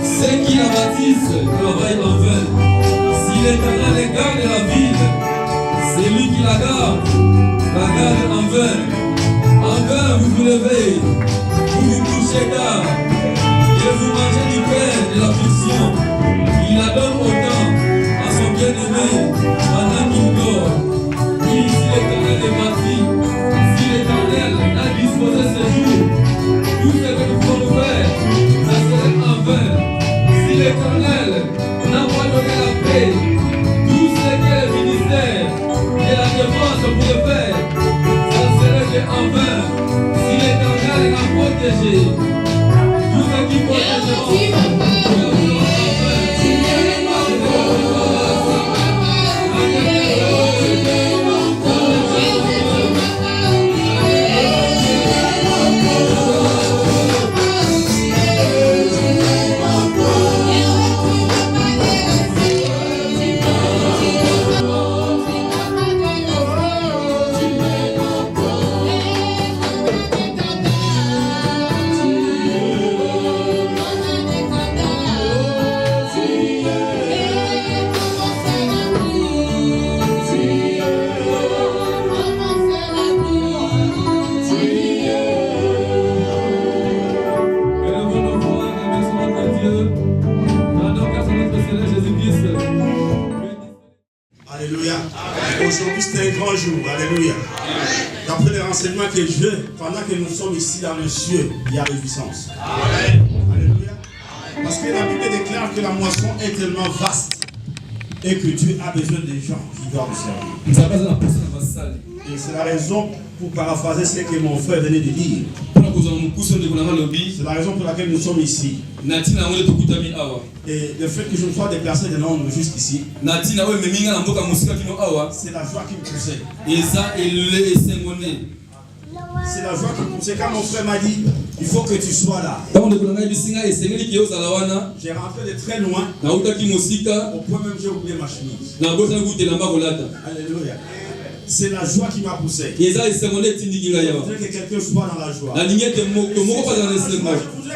Ceux qui la bâtissent travaillent en vain. Si Si l'Éternel garde la ville, c'est lui qui la garde en vain. En vain vous vous levez, vous vous couchez tard, et vous mangez du pain de l'affliction. Il la donne autant à son bien-aimé pendant qu'il dort. Oui, si l'Éternel est parti, si l'Éternel a disposé ce jour, tout ce que nous pouvons faire, ça serait en vain. Si l'Éternel n'a pas donné la paix, tout ce que le ministère de la défense pouvait faire, ça serait en vain. Si l'Éternel l'a protégé, tout ce qui protégeront, Alléluia. D'après les renseignements que j'ai, pendant que nous sommes ici dans le cieux, il y a réjouissance. Alléluia. Parce que la Bible déclare que la moisson est tellement vaste et que Dieu a besoin des gens qui doivent le servir. Et c'est la raison, pour paraphraser ce que mon frère venait de dire, c'est la raison pour laquelle nous sommes ici. Et le fait que je me sois déplacé de Londres jusqu'ici, c'est la joie qui me poussait. C'est la joie qui me poussait. Quand mon frère m'a dit, il faut que tu sois là. J'ai rentré de très loin, au point même j'ai oublié ma chemise. Alléluia. C'est la joie qui m'a poussé. Je voudrais que quelqu'un soit dans la joie. Je voudrais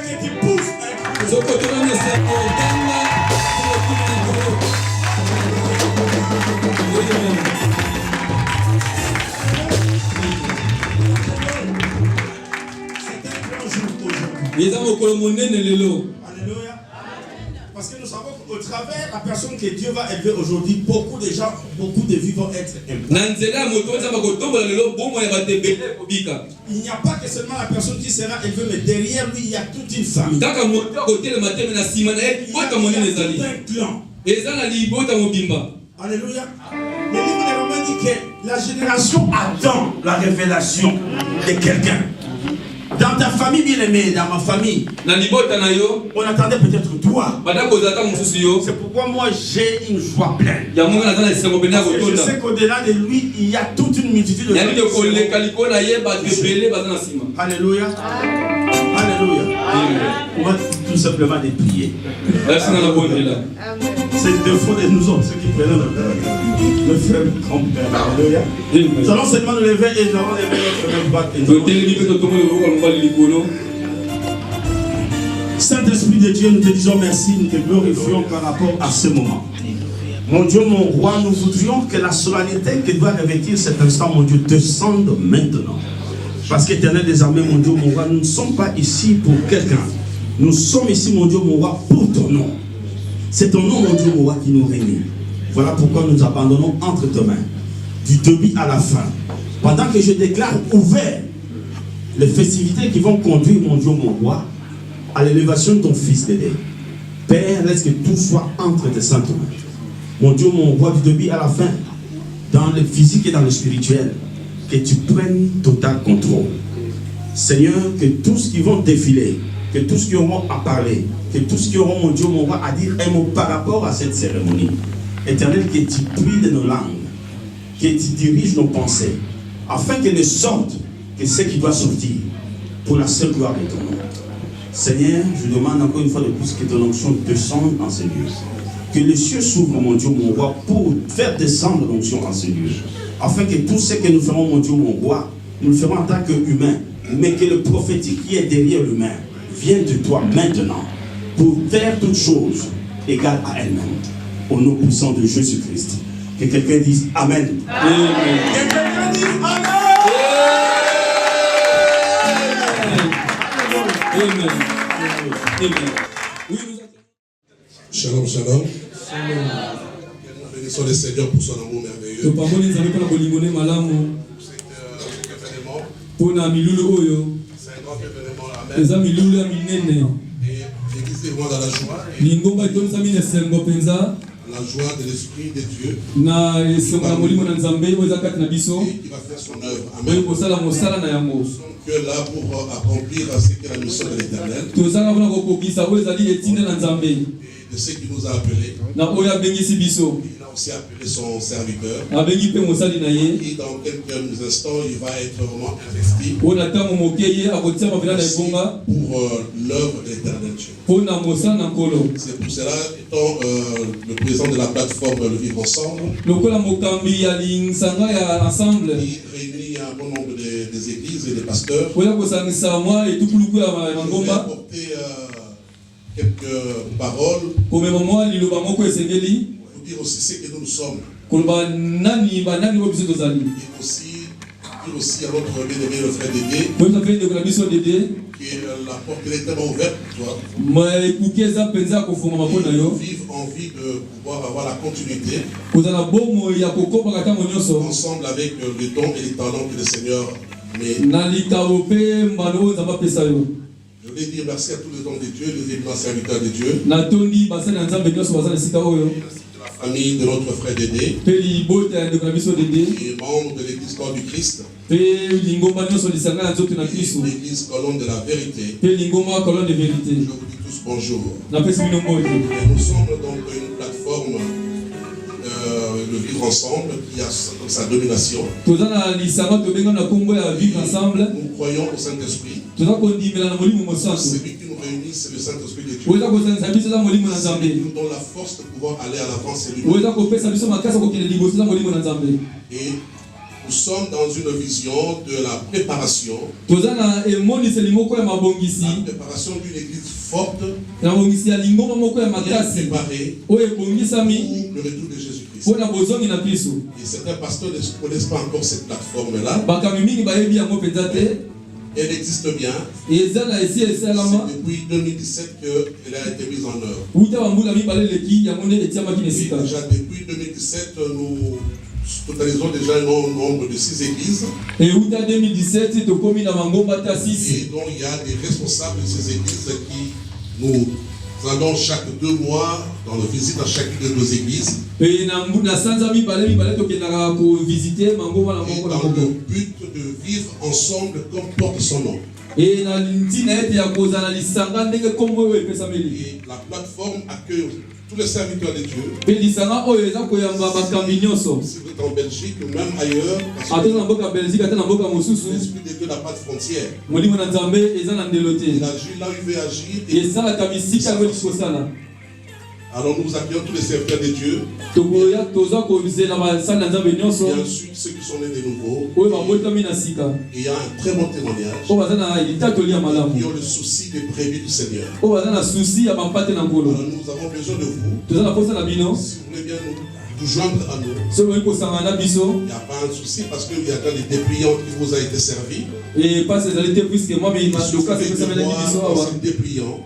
que tu pousses. C'est un grand jour aujourd'hui. Alléluia. Parce que nous savons qu'au travers la personne que Dieu va élever aujourd'hui, beaucoup de gens, beaucoup de vies vont être élevés. Il n'y a pas que seulement la personne qui sera élevée, mais derrière lui, il y a toute une famille. Il y a tout un clan. Alléluia. Le livre des Romains dit que la génération attend la révélation de quelqu'un. Dans ta famille bien-aimée, dans ma famille, on attendait peut-être toi. C'est pourquoi moi j'ai une joie pleine. Je sais qu'au-delà de lui, il y a toute une multitude de gens. Alléluia. Alléluia. On va tout simplement les prier. C'est le défaut de nous autres, ceux qui prennent le frère comme père. Alléluia. Nous allons seulement nous lever et nous allons lever notre même batte. Saint-Esprit de Dieu, nous te disons merci, nous te glorifions par rapport à ce moment. Mon Dieu, mon roi, nous voudrions que la solennité que doit revêtir cet instant, mon Dieu, descende maintenant. Parce qu'éternel des armées, mon Dieu, mon roi, nous ne sommes pas ici pour quelqu'un. Nous sommes ici, mon Dieu, mon roi, pour ton nom. C'est ton nom, mon Dieu, mon roi, qui nous réunit. Voilà pourquoi nous abandonnons entre tes mains, du début à la fin. Pendant que je déclare ouvert les festivités qui vont conduire, mon Dieu, mon roi, à l'élévation de ton fils Dédé. Père, laisse que tout soit entre tes saintes mains. Mon Dieu, mon roi, du début à la fin, dans le physique et dans le spirituel, que tu prennes total contrôle. Seigneur, que tous qui vont défiler, que tous qui auront à parler, que tous qui auront, mon Dieu, mon roi, à dire un mot par rapport à cette cérémonie. Éternel, que tu pries de nos langues, que tu diriges nos pensées, afin qu'elles ne sortent que ce qui doit sortir, pour la seule gloire de ton nom. Seigneur, je demande encore une fois de plus que ton onction descende en ce lieu. Que les cieux s'ouvrent, mon Dieu, mon roi, pour faire descendre l'onction en ce lieu. Afin que tout ce que nous ferons, mon Dieu, mon roi, nous le ferons en tant qu'humains, mais que le prophétique qui est derrière l'humain vienne de toi maintenant, pour faire toutes choses égales à elle-même. au nom puissant de Jésus-Christ. Que quelqu'un dise Amen. Amen. Que quelqu'un dise Amen. Amen. Amen. Oui, Shalom, shalom. Bénissons le Seigneur pour son amour merveilleux. cet événement, C'est un grand événement, amen. Et l'église est loin dans la joie. La joie de l'Esprit de Dieu. Et qui va faire son œuvre. Amen. Nous sommes que là pour accomplir ce qui est la mission de l'Éternel. Et de ce qui nous a appelés. Il a aussi appelé son serviteur. Qui dans quelques instants, il va être vraiment investi pour l'œuvre de l'Éternel Dieu. C'est pour cela, étant le président de la plateforme Le Vivre Ensemble, il réunit un bon nombre des églises et des pasteurs. Je vais apporter quelques paroles pour dire aussi ce que nous sommes. Et aussi à notre bien-aimé le frère Dédé, qui est la porte est tellement ouverte pour toi. Vivre envie de pouvoir avoir la continuité ensemble avec les dons et les talents que le Seigneur met. Je voulais dire merci à tous les hommes de Dieu, les éminents serviteurs de Dieu, et ainsi que la famille de notre frère Dédé, qui est membre de l'église Corps du Christ, et l'église Colonne de la Vérité. Je vous dis tous bonjour. Et nous sommes donc une plateforme, le Vivre Ensemble, qui a sa domination. Nous croyons au Saint-Esprit. Celui qui nous réunit, c'est le Saint-Esprit de Dieu. Celui qui nous donne la force de pouvoir aller à l'avant, c'est lui. Et nous sommes dans une vision de la préparation. La préparation d'une église forte qui est préparée pour le retour de Jésus-Christ. Et certains pasteurs ne connaissent pas encore cette plateforme-là. Elle existe bien. C'est depuis 2017 qu'elle a été mise en œuvre. Déjà depuis 2017, nous totalisons déjà un nombre de 6 églises. Et donc il y a des responsables de ces églises qui nous allons chaque 2 mois dans la visite à chacune de nos églises. Et dans le but de vivre ensemble comme porte son nom. Et la plateforme accueille tous les serviteurs de Dieu. Si vous êtes en Belgique ou même ailleurs, l'Esprit de Dieu n'a pas de frontières. Il agit là où il veut agir. Alors nous accueillons tous les serviteurs de Dieu. Bien sûr, ceux qui sont nés de nouveau. Et il y a un très bon témoignage. Qui ont le souci des brebis du Seigneur. Alors nous avons besoin de vous. Si vous voulez bien nous joindre à nous. Il n'y a pas un souci parce qu'il y a des dépliants qui vous a été servi. Et pas ces alités puisque moi, mais il m'a dépliant.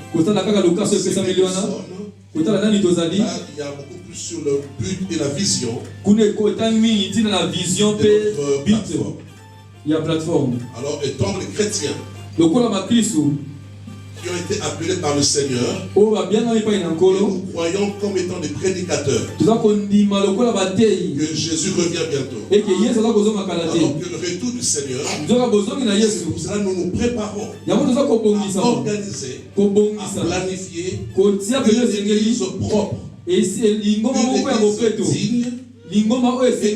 Là, il y a beaucoup plus sur le but et la vision de notre plateforme. Alors, étant les chrétiens qui ont été appelés par le Seigneur, nous croyons comme étant des prédicateurs que Jésus revient bientôt. Alors que le retour du Seigneur, c'est pour cela que nous nous préparons à organiser, à planifier une église propre, une église digne, et que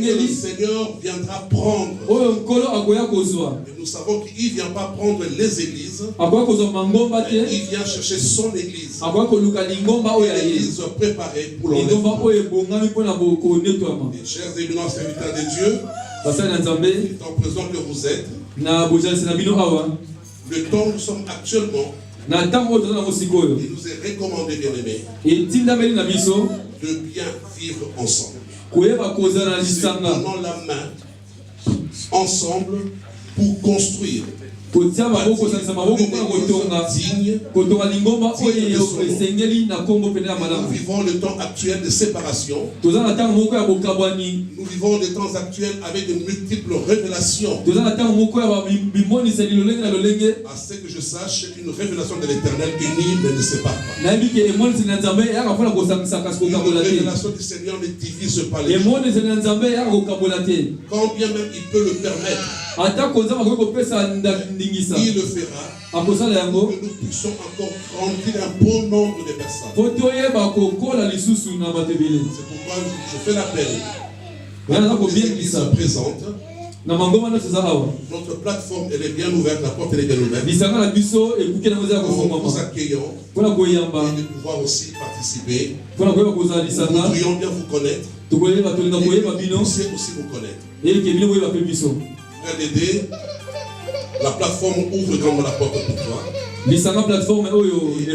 le Seigneur viendra prendre. Et nous savons qu'il ne vient pas prendre les églises, il vient chercher son église. L'église préparée pour l'enlèvement. Et chers éminents serviteurs de Dieu, étant présent que vous êtes, le temps où nous sommes actuellement, il nous est recommandé, bien aimé, de bien vivre ensemble. C'est donnant la main ensemble pour construire. Nous vivons le temps actuel de séparation. Nous vivons le temps actuel avec de multiples révélations. À ce que je sache, une révélation de l'Éternel unie ne le sépare pas. Une révélation du Seigneur ne divise pas les gens. Quand bien même il peut le permettre, il le fera pour que nous puissions encore grandir un bon nombre de personnes. C'est pourquoi je fais l'appel. Les églises présentes. Notre plateforme elle est bien ouverte, la porte elle est bien ouverte. Nous vous accueillons et de pouvoir aussi participer. Nous voudrions bien vous connaître. Et vous puissiez aussi vous connaître. Frère Dédé, la plateforme ouvre grandement la porte pour toi. Et elle est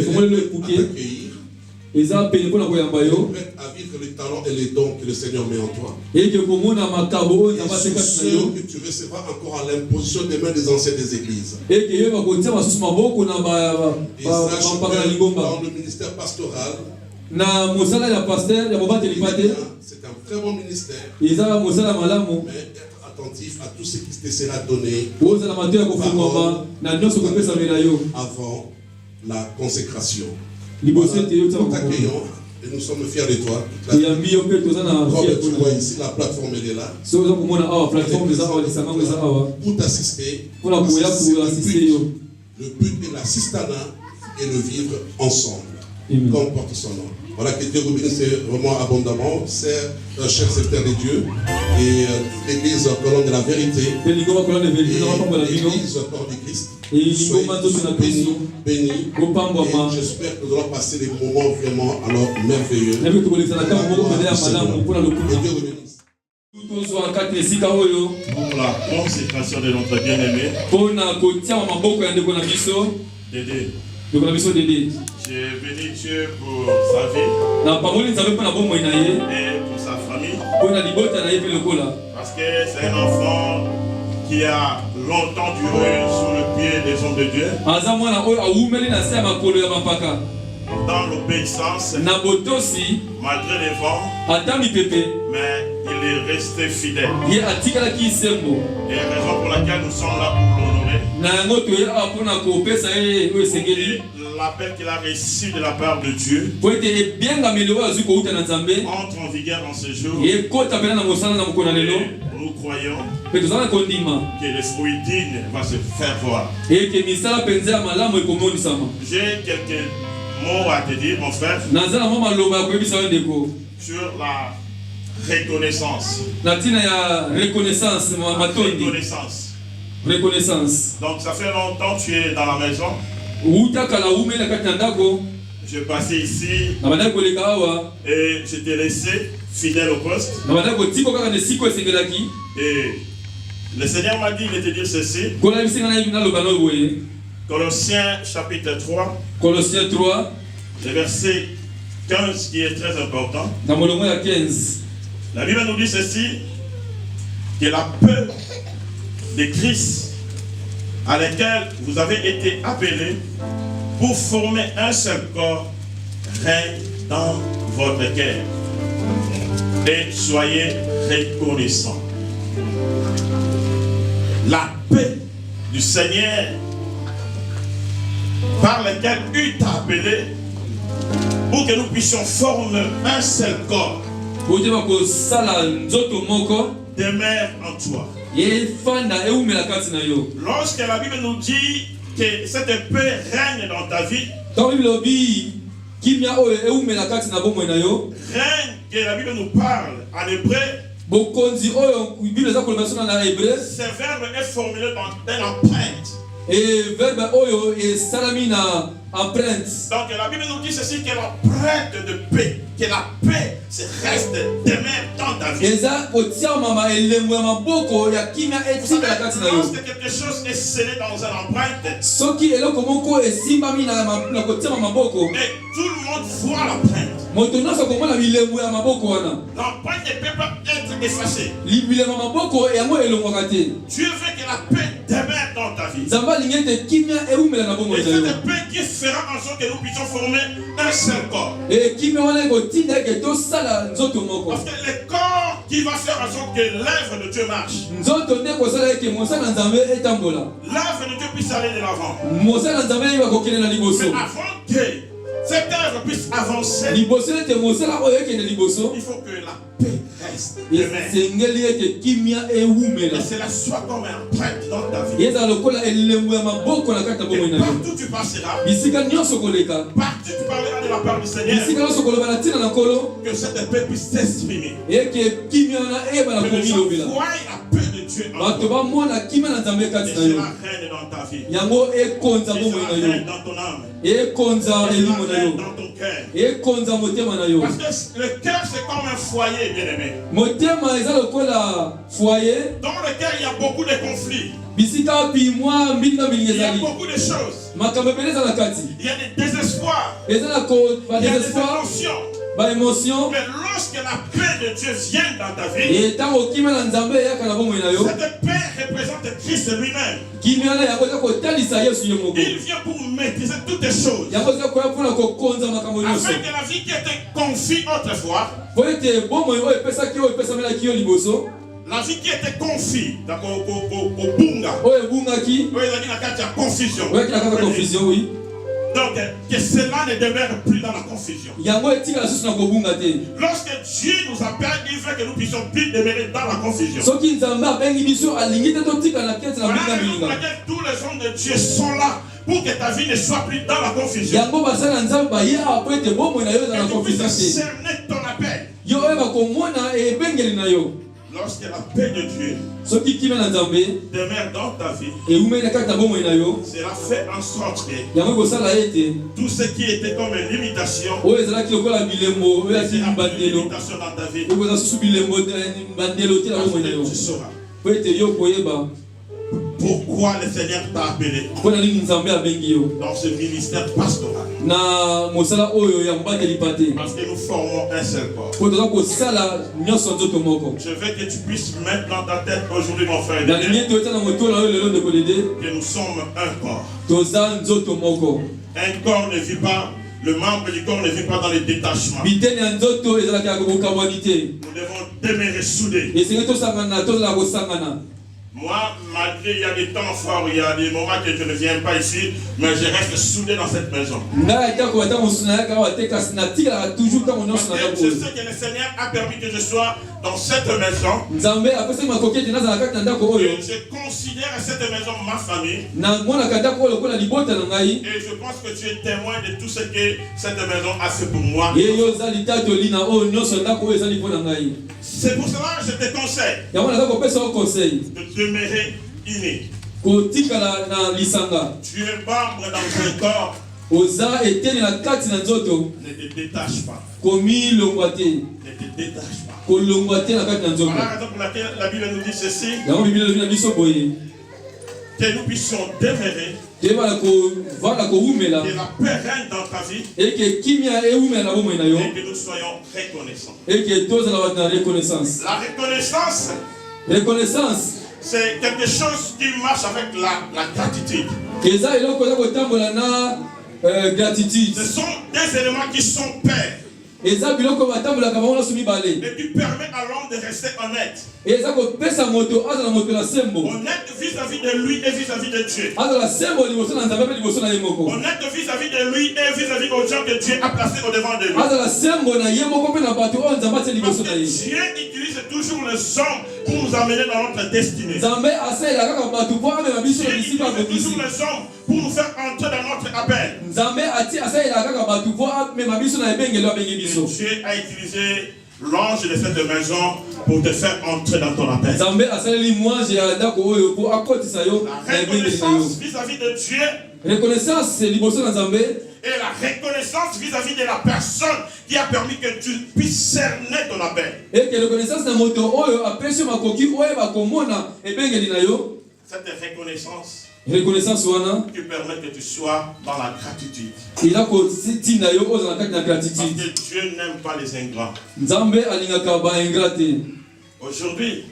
prête à vivre les talents et les dons que le Seigneur met en toi. Et sur ceux que tu recevras encore à l'imposition des mains des anciens des églises. Et sache que dans le ministère pastoral, c'est un très bon ministère. Mais être attentif à tout ce qui te sera donné avant la consécration. Voilà, nous t'accueillons et nous sommes fiers de toi. Comme tu vois ici, la plateforme elle est là. Pour t'assister. Le but est l'assistanat et le vivre ensemble. Comme porte son nom. Voilà, que Dieu vous bénisse vraiment abondamment, cher serviteur de Dieu, et l'église colonne de la vérité, et l'église corps du Christ. Soyez bénis, et j'espère que nous allons passer des moments vraiment alors merveilleux. Et Dieu vous bénisse. Pour la consécration de notre bien-aimé, Dédé. J'ai béni Dieu pour sa vie et pour sa famille. Parce que c'est un enfant qui a longtemps duré sous le pied des hommes de Dieu. Dans l'obéissance, malgré les vents, mais il est resté fidèle. Et la raison pour laquelle nous sommes là pour l'honorer, l'appel qu'il a reçu de la part de Dieu entre en vigueur en ce jour. Et nous croyons que le fruit digne va se faire voir. J'ai quelques mots à te dire, mon frère, sur la reconnaissance. Reconnaissance. Donc ça fait longtemps que tu es dans la maison. Je passais ici et je t'ai laissé fidèle au poste. Et le Seigneur m'a dit de te dire ceci. Colossiens chapitre 3. Colossiens 3. Le verset 15 qui est très important. La Bible nous dit ceci, que la paix de Christ à laquelle vous avez été appelés pour former un seul corps règne dans votre cœur. Et soyez reconnaissants. La paix du Seigneur par laquelle il t'a appelé pour que nous puissions former un seul corps demeure en toi. Lorsque la Bible nous dit que cette paix règne dans ta vie, règne que la Bible nous parle en hébreu, ce verbe est formulé dans une empreinte. Donc la Bible nous dit ceci, que l'empreinte de paix, que la paix reste demeure dans ta vie. Lorsque quelque chose est scellé dans une empreinte, et tout le monde voit l'empreinte, Moto na so komona bilembo ya maboko wana. L'empreinte ne peut pas être effacée. Libilema maboko yango elongwaka te. Dieu veut que la paix demeure dans ta vie. Zamba lingete kimia eumela na bongo Et zayo. cette paix qui fera en sorte que nous puissions former un seul corps. Et kimia wana ko tinda ke to sala nzoto moko. Parce que le corps qui va faire en sorte que l'œuvre de Dieu marche. Nzoto ne ko sala ke mosala nzambe etambola. L'œuvre de Dieu puisse aller de l'avant. Mosala nzambe ba ko kene na liboso. Mais avant que cette œuvre puisse avancer, Liboso te mosala oyo ke na liboso. il faut que la paix reste. Sengeli ke kimia eumela. Et cela soit comme un prêtre dans ta vie. Yeza lokola elembo ya maboko na kata bongo Et na yo. partout tu passeras, Bisika nyonso koleka. partout tu parleras de la part du Seigneur. Bisika nyonso koloba na tina na kolo. Que cette paix puisse s'exprimer. Et que kimia na eba na Que les komi gens lobela. voient la paix de Dieu en Bato toi. ba mona kimia na nzambe Et kati na yo. cela règne dans ta vie. Yango ekonza Et bongo cela na yo. règne dans ton âme. Ekonza Et elimo cela na règne yo. dans ton cœur. Ekonza motema na yo. Parce que le cœur c'est comme un foyer, bien aimé. Motema eza lokola foyer. Dans lequel il y a beaucoup de conflits. Bisika bimwa mbinga Il y a bilingezali. beaucoup de choses. Makambo ebele eza na kati. Il y a des désespoirs. Eza na ko ba Il y a des désespoir, émotions. ba émotion. Mais lorsque la paix de Dieu vient dans ta vie, Et tango kimia na nzambe yaka na bongo na yo. cette paix représente Christ lui-même. Kimia na yango eza kotalisa Yesu ye moko. Il vient pour maîtriser toutes les choses. Yango eza koya mpona kokonza makambo nyonso. Afin que la vie qui était confie autrefois, Po ete bomoi oyo epesaki oyo epesamelaki yo liboso. la vie qui était confie, d'accord, au bunga, Oyo ebungaki. oyo ezalaki na kati ya confusion. Oyo ekila kaka confusion oui. Donc, que cela ne demeure plus dans la confusion. Yango etika lisusu na kobunga te. Lorsque Dieu nous appelle, il veut que nous puissions plus demeurer dans la confusion. Soki nzambe abengi biso alingi te totika na kete na Voilà mbinga la raison pour mbilinga. laquelle tous les hommes de Dieu sont là pour que ta vie ne soit plus dans la confusion. Yango basala nzambe baye awa po ete bomoi na yo eza na Que tu puisses confusion te. cerner ton appel. Yo oyo bakomona ebengeli na yo. Lorsque la paix de Dieu Soki kimia na nzambe demeure dans ta vie, eumeli na kati na bomoi na yo. cela fait en sorte que Yango ekosala ete tout ce qui était comme une limitation, oyo ezalaki lokola bilembo oyo ati c'est une bandelo. limitation dans ta vie. Okoza susu bilembo bandelo te na bomoi na yo. Tu sauras Po ete yo koyeba pourquoi le Seigneur t'a appelé mpona nini nzambe abengi yo dans ce ministère pastoral. na mosala oyo ya mobateli pa te. Parce que nous formons un seul corps. Po toza kosala nyonso nzoto moko. Je veux que tu puisses mettre dans ta tête aujourd'hui, mon frère, nalingi ete ota na motola oyo lelo ndeko dede que nous sommes un corps. toza nzoto moko. Un corps ne vit pas, le membre du corps ne vit pas dans les détachements. biteni ya nzoto ezalaki ya kokamwani te. Nous devons demeurer soudés. esengi tosangana tozala kosangana. Moi, malgré il y a des temps forts, il y a des moments que je ne viens pas ici, mais je reste soudé dans cette maison. ngai atako ata mosuna yaka awa te kasi natikalaka toujours ntango nyonso Parce na que je ndako sais que le Seigneur a permis que je sois dans cette maison. nzambe apesaki makoki ete nazala kati na ndako oyo. Et je considère cette maison ma famille. namonaka ndako oyo lokola libota na ngai. Et je pense que tu es témoin de tout ce que cette maison a fait pour moi. ye yo oza litatoli na oyo nyonso ndako oyo ezali mpo na ngai. C'est pour cela que je te conseille yango naza kopesa yo conseil de demeurer uni. kotikala na lisanga. Tu es membre dans un corps, oza eteni na kati na nzoto ne te détache pas. komilongwa te. Ne te détache pas. kolongwa te na kati na nzoto. Voilà la raison pour laquelle la Bible nous dit ceci, yango biblia elobi na biso boye que nous puissions demeurer, toyebana kovanda kowumela que la paix règne dans ta vie eke kimia ewumela na bomoi na yo et que nous soyons reconnaissants. eke tozala bato na reconnaissance. La reconnaissance, Reconnaissance c'est quelque chose qui marche avec la gratitude. eza eloko eza kotambola na gratitude. Ce sont des éléments qui sont pairs eza biloko batambolaka bango nyonso mibale. et qui permettent à l'homme de rester honnête. eza kopesa moto azala moto na sembo. Honnête vis-à-vis de lui et vis-à-vis de Dieu. azala sembo liboso na nzambe mpe liboso na ye moko. Honnête vis-à-vis de lui et vis-à-vis aux gens que Dieu a placés au devant de lui. azala sembo na ye moko mpe na bato oyo nzambe atie Parce liboso que na ye. Dieu utilise toujours les hommes pour nous amener dans notre destinée. nzambe asalela kaka bato mpo amema biso Dieu na bisika ya utilise bokisi. toujours les hommes pour nous faire entrer dans notre appel. nzambe asalela kaka bato mpo amema biso na ebengelo abengi Et biso. Dieu a utilisé l'ange de cette maison pour te faire entrer dans ton appel. nzambe asaleli mwange ya ndako oyo mpo akotisa yo La na ebengeli na reconnaissance yo. vis-à-vis de Dieu reconnaissance liboso na nzambe et la reconnaissance vis-à-vis de la personne qui a permis que tu puisses cerner ton appel. eke reconnaissance na moto oyo apesi yo makoki oyeba komona ebengeli na yo. Cette reconnaissance reconnaissance wana qui permet que tu sois dans la gratitude. ila ko tina yo oza na kati na Parce gratitude. que Dieu n'aime pas les ingrats. Nzambe alingaka ba ingrate. Aujourd'hui,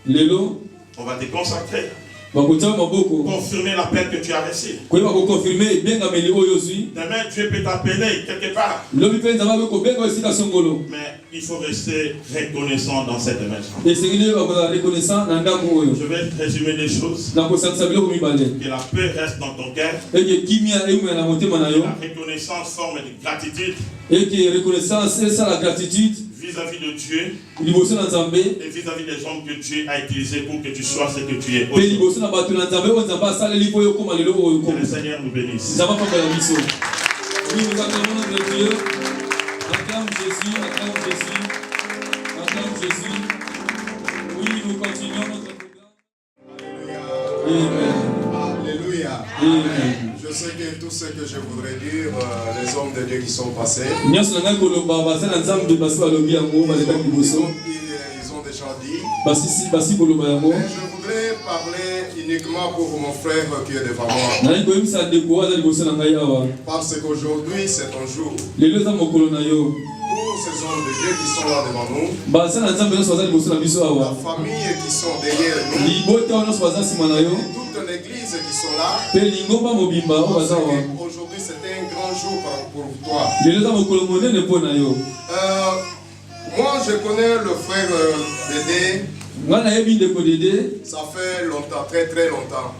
Lelo on va te consacrer, bakotia maboko. confirmer l'appel que tu as reçu. Koyeba ko confirmer benga meli oyo zui. Demain, Dieu peut t'appeler quelque part. Lobi pe nzamba ko benga esika songolo. Mais il faut rester reconnaissant dans cette maison. Et c'est une reconnaissant na ndako oyo. Je vais résumer des choses. Na ko sakisa biloko mibale. Que la paix reste dans ton cœur. Et que kimia emu na motema na yo. La reconnaissance forme de gratitude. Et que reconnaissance c'est ça la gratitude. Vis-à-vis de Dieu Liboso na Nzambe. Et vis-à-vis des hommes que Dieu a utilisés pour que tu sois ce que tu es. Pe liboso na bato na Nzambe o Nzamba saleli po yo koma lelo oyo Que le Seigneur nous bénisse. Nzamba papa ya biso. Oui, nous acclamons notre Dieu. Acclame Jésus, acclame Jésus. Acclame Jésus. Oui, nous continuons notre programme. Amen. Alléluia. Amen. Je sais que tout ce que je voudrais dire, les hommes de Dieu qui sont passés, Ils ils ont déjà dit. ont Mais je voudrais parler uniquement pour mon frère qui est devant moi. Parce qu'aujourd'hui, c'est un jour. Pour ces hommes de Dieu qui sont là devant nous, la famille qui sont derrière nous, toute l'église qui sont là, aujourd'hui c'était un grand jour pour toi. Moi je connais le frère Dédé, ça fait longtemps, très très longtemps.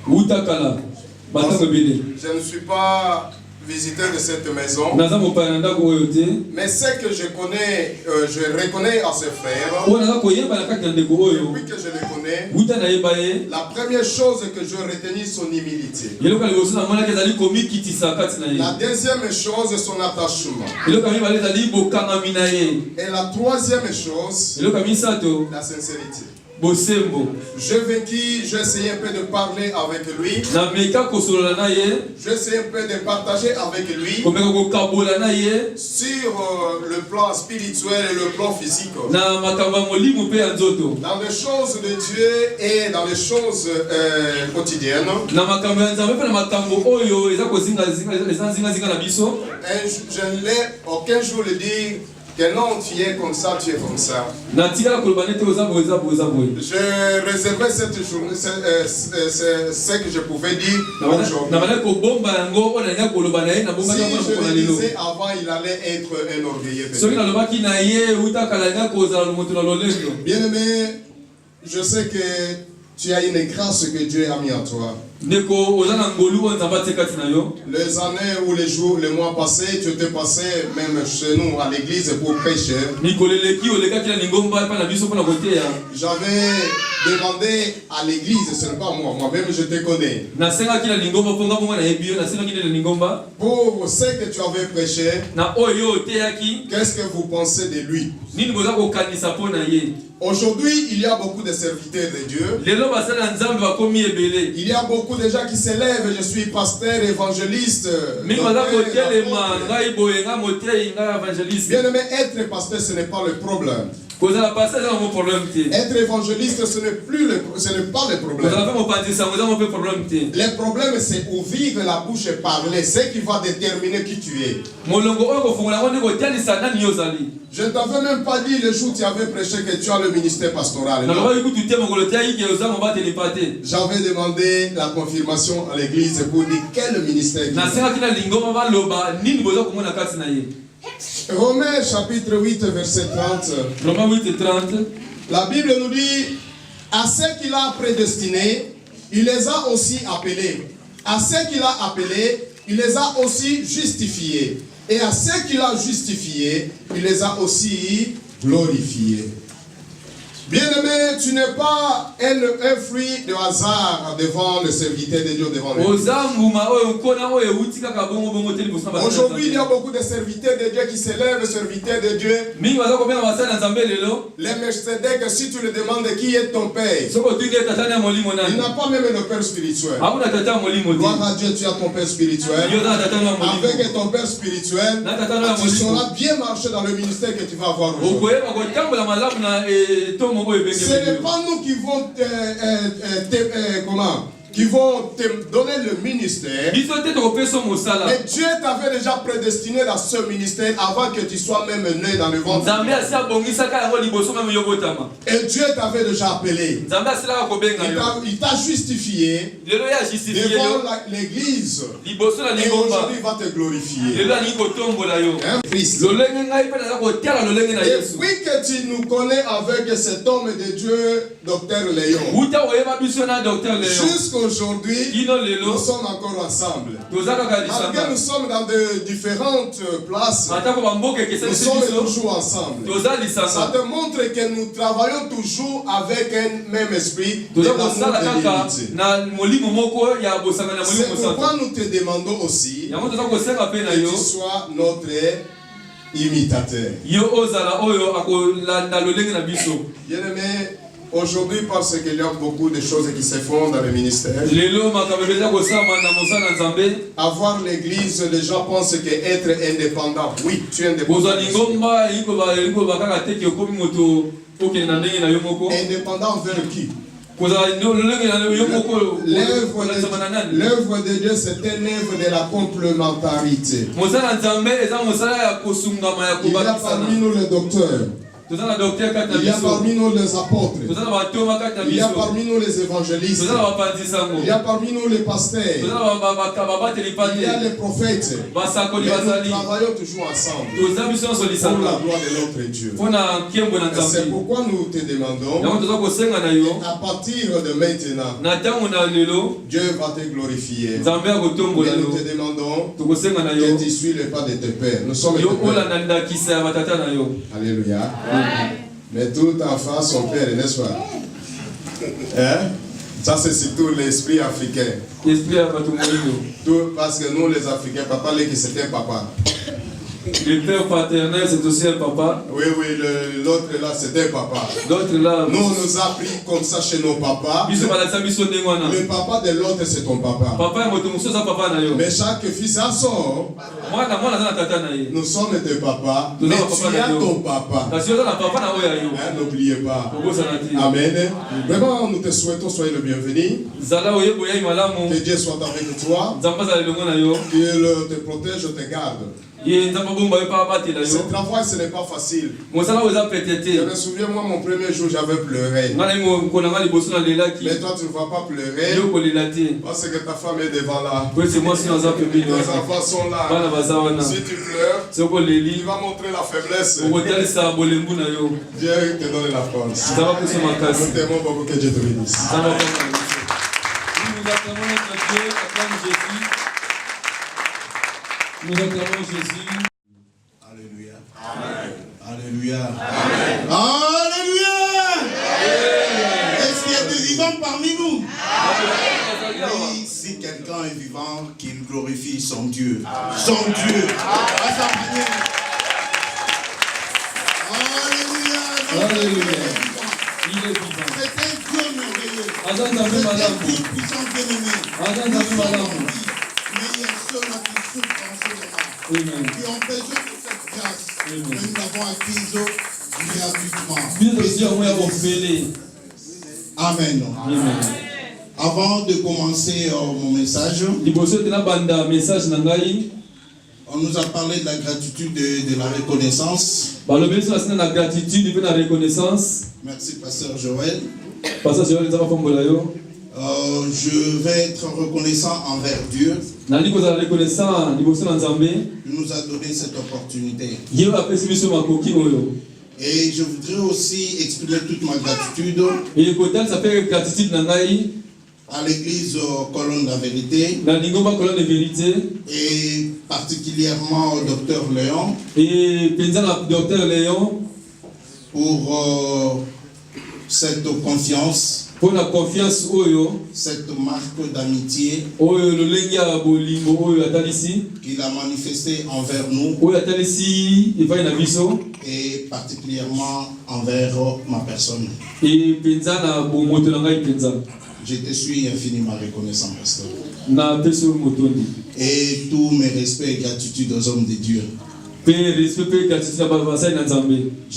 Je ne suis pas visiteur de cette maison, mais ce que je connais, je reconnais à ses frères. Depuis que je les connais, la première chose que je retiens, son humilité. La deuxième chose, son attachement. Et la troisième chose, la sincérité. J'ai vécu, j'ai essayé un peu de parler avec lui. J'ai essayé un peu de partager avec lui sur le plan spirituel et le plan physique. Dans les choses de Dieu et dans les choses quotidiennes. Et je ne l'ai aucun jour le dire que non, tu es comme ça, tu es comme ça. Je réservais cette journée, ce que je pouvais dire aujourd'hui. Si je le disais avant, il allait être un orgueilleux. Bien aimé, je sais que tu as une grâce que Dieu a mis en toi. Les années ou les jours, les mois passés, tu étais passé même chez nous à l'église pour prêcher. J'avais demandé à l'église, ce n'est pas moi, moi-même je te connais. Pour ce que tu avais prêché, qu'est-ce que vous pensez de lui? Aujourd'hui, il y a beaucoup de serviteurs de Dieu. Il y a beaucoup de gens qui s'élèvent. Je suis pasteur, évangéliste. Bien-aimé, être pasteur, ce n'est pas le problème. Être évangéliste, ce n'est pas le problème. Le problème, c'est ouvrir la bouche et parler. C'est ce qui va déterminer qui tu es. Je ne t'avais même pas dit le jour où tu avais prêché que tu as le ministère pastoral. J'avais demandé la confirmation à l'église pour dire quel ministère. Romains chapitre 8 verset 30. La Bible nous dit, à ceux qu'il a prédestinés, il les a aussi appelés. À ceux qu'il a appelés, il les a aussi justifiés. Et à ceux qu'il a justifiés, il les a aussi glorifiés. Bien-aimé, tu n'es pas un fruit de hasard devant le serviteur de Dieu, devant lui. Aujourd'hui, il y a beaucoup de serviteurs de Dieu qui s'élèvent, serviteurs de Dieu. Les Melchizedek, si tu le demandes qui est ton père, il n'a pas même le père spirituel. Gloire à Dieu, tu as ton père spirituel. Avec ton père spirituel, tu sauras bien marcher dans le ministère que tu vas avoir aujourd'hui. Ce n'est pas nous qui vont qui vont te donner le ministère. Mais Dieu t'avait déjà prédestiné dans ce ministère avant que tu sois même né dans le ventre. Et Dieu t'avait déjà appelé. Il t'a justifié devant l'église. Et aujourd'hui il va te glorifier. Christ. Depuis que tu nous connais avec cet homme de Dieu, Docteur Léon, jusqu'aujourd'hui, nous sommes encore ensemble. Malgré nous sommes dans de différentes places, nous sommes toujours ensemble. Ça te montre que nous travaillons toujours avec un même esprit de l'amour de l'unité. C'est pourquoi nous te demandons aussi que tu sois notre imitateur. Bien-aimé, aujourd'hui, parce qu'il y a beaucoup de choses qui se font dans le ministère, avoir l'église, les gens pensent qu'être indépendant, oui, tu es indépendant. Indépendant vers qui? L'œuvre de Dieu, c'est une œuvre de la complémentarité. Il y a parmi nous les docteurs. Il y a parmi nous les apôtres. Il y a parmi nous les évangélistes. Il y a parmi nous les pasteurs. Il y a les prophètes. Mais nous travaillons toujours ensemble pour la gloire de notre Dieu. C'est pourquoi nous te demandons, à partir de maintenant, Dieu va te glorifier. Et nous te demandons que tu suis le pas de tes pères. Nous sommes tes pères. Alléluia. Mais tout enfant, son père, n'est-ce pas? Hein? Ça, c'est surtout l'esprit africain. Tout, parce que nous, les Africains, papa, c'était papa. Le père paternel, c'est aussi un papa. Oui, l'autre là, c'était papa. L'autre là. Nous, on nous a appris comme ça chez nos papas. Le papa de l'autre, c'est ton papa. Mais chaque fils a son. Nous sommes tes papas. Mais tu as ton papa. N'oubliez pas. Amen. Vraiment, nous te souhaitons, soyez le bienvenu. Que Dieu soit avec toi. Qu'il te protège, te garde. Ce travail, ce n'est pas facile. Je me souviens, moi, mon premier jour, j'avais pleuré. Mais toi, tu ne vas pas pleurer parce que ta femme est devant là. Tes enfants sont là. Si tu pleures, tu vas montrer la faiblesse. Dieu te donne la force. Nous t'aimons beaucoup, que Dieu te bénisse. Nous acclamons Jésus. Alléluia. Amen. Alléluia. Amen. Alléluia. Est-ce qu'il y a des vivants parmi nous? Oui, si quelqu'un est vivant, qu'il glorifie son Dieu. Son Dieu. À sa manière. Alléluia. Alléluia. Il est vivant. C'est un Dieu merveilleux. C'est un Dieu puissant bien-aimé. Mais il y a ceux-là qui souffrent en ce moment, qui ont besoin de cette grâce que nous avons acquise gratuitement. Amen. Avant de commencer mon message, on nous a parlé de la gratitude et de la reconnaissance. Merci, Pasteur Joël. Je vais être reconnaissant envers Dieu. Il nous a donné cette opportunité. Et je voudrais aussi exprimer toute ma gratitude à l'église Colonne de la Vérité et particulièrement au docteur Léon pour cette confiance, pour la confiance, cette marque d'amitié qu'il a manifesté envers nous et particulièrement envers ma personne. Je te suis infiniment reconnaissant, pasteur. Et tous mes respects et gratitude aux hommes de Dieu. Je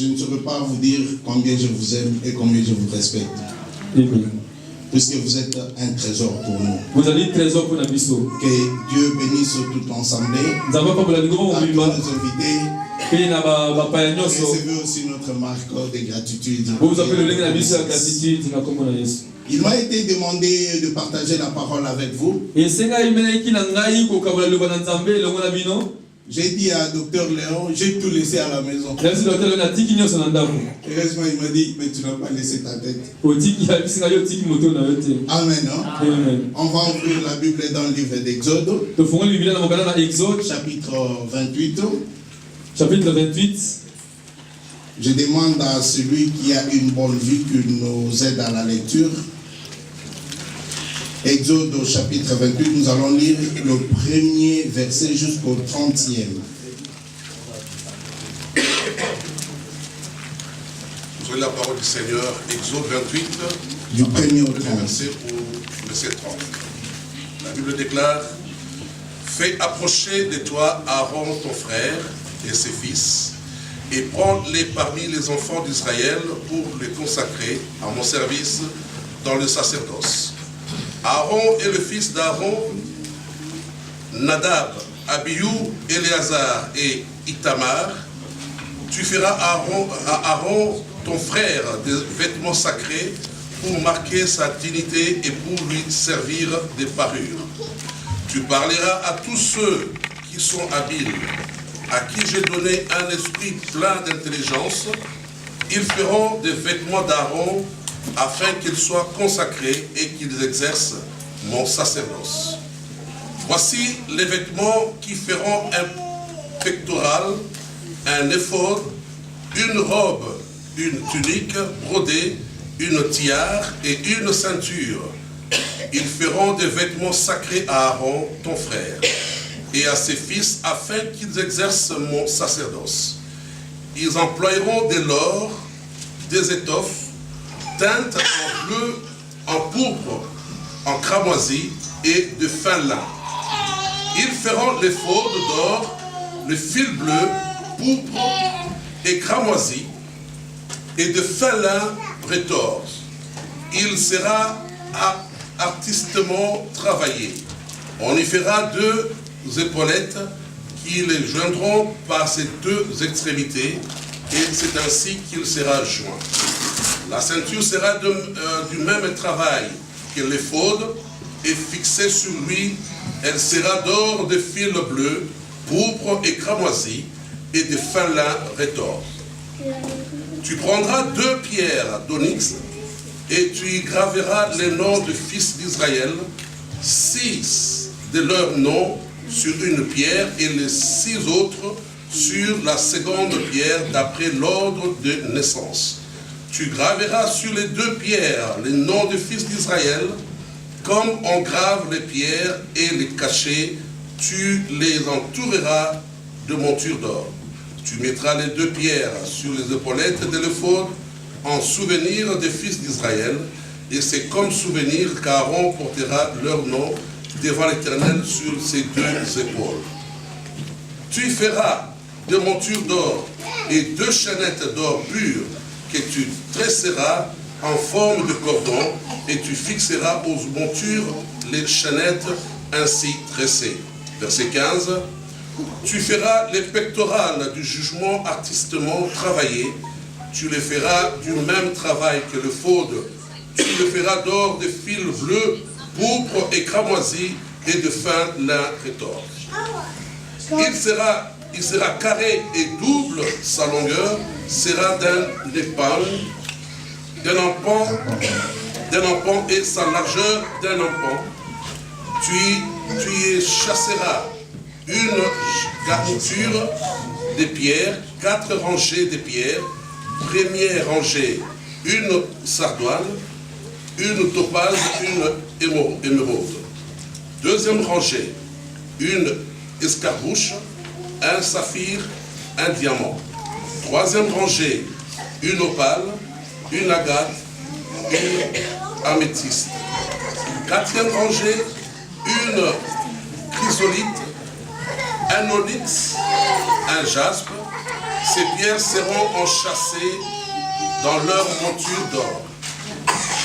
ne saurais pas vous dire combien je vous aime et combien je vous respecte. puisque vous êtes un trésor pour nous. Vous avez un trésor pour la mission. Que Dieu bénisse toute l'assemblée, à tous nos invités. Recevez aussi notre marque de gratitude. Il m'a été demandé de partager la parole avec vous. J'ai dit à Dr Léon, j'ai tout laissé à la maison. Heureusement, il m'a dit, mais tu n'as pas laissé ta tête. Amen. On va ouvrir la Bible dans le livre d'Exode, chapitre 28. Chapitre 28. Je demande à celui qui a une bonne vue qu'il nous aide à la lecture. Exode au chapitre 28, nous allons lire le premier verset jusqu'au 30e. Vous avez la parole du Seigneur, Exode 28, du premier au 30. Verset au verset 30. La Bible déclare: fais approcher de toi Aaron ton frère et ses fils, et prends-les parmi les enfants d'Israël pour les consacrer à mon service dans le sacerdoce. Aaron est le fils d'Aaron, Nadab, Abihu, Éléazar et Itamar. Tu feras à Aaron, ton frère, des vêtements sacrés pour marquer sa dignité et pour lui servir des parures. Tu parleras à tous ceux qui sont habiles, à qui j'ai donné un esprit plein d'intelligence. Ils feront des vêtements d'Aaron afin qu'ils soient consacrés et qu'ils exercent mon sacerdoce. Voici les vêtements qui feront un pectoral, un éphod, une robe, une tunique brodée, une tiare et une ceinture. Ils feront des vêtements sacrés à Aaron, ton frère, et à ses fils afin qu'ils exercent mon sacerdoce. Ils emploieront de l'or, des étoffes, teintes en bleu, en pourpre, en cramoisi et de fin lin. Ils feront l'éphod d'or, le fil bleu, pourpre et cramoisi et de fin lin rétors. Il sera artistement travaillé. On y fera 2 épaulettes qui les joindront par ces 2 extrémités, et c'est ainsi qu'il sera joint. La ceinture sera du même travail que l'éphod et fixée sur lui. Elle sera d'or de fil bleu, pourpre et cramoisi et de fin lin rétors. Tu prendras 2 pierres d'onyx et tu y graveras les noms des fils d'Israël, 6 de leurs noms sur une pierre et les 6 autres sur la seconde pierre d'après l'ordre de naissance. Tu graveras sur les 2 pierres les noms des fils d'Israël, comme on grave les pierres et les cachets, tu les entoureras de montures d'or. Tu mettras les 2 pierres sur les épaulettes de l'éphod en souvenir des fils d'Israël, et c'est comme souvenir qu'Aaron portera leur nom devant l'Éternel sur ses 2 épaules. Tu feras 2 montures d'or et 2 chaînettes d'or pur que tu tresseras en forme de cordon, et tu fixeras aux montures les chaînettes ainsi tressées. Verset 15. Tu feras les pectorales du jugement artistement travaillés. Tu les feras du même travail que l'éphod. Tu le feras d'or de fil bleu, pourpre et cramoisi et de fin lin rétors. Il sera carré et double, sa longueur sera d'un épingle, d'un empan et sa largeur d'un empan. Tu y chasseras une garniture de pierres, 4 rangées de pierres. Première rangée, une sardoine, une topaze, une émeraude. Deuxième rangée, une escarbouche, un saphir, un diamant. Troisième rangée, une opale, une agate, une améthyste. Quatrième rangée, une chrysolite, un onyx, un jaspe. Ces pierres seront enchâssées dans leur monture d'or.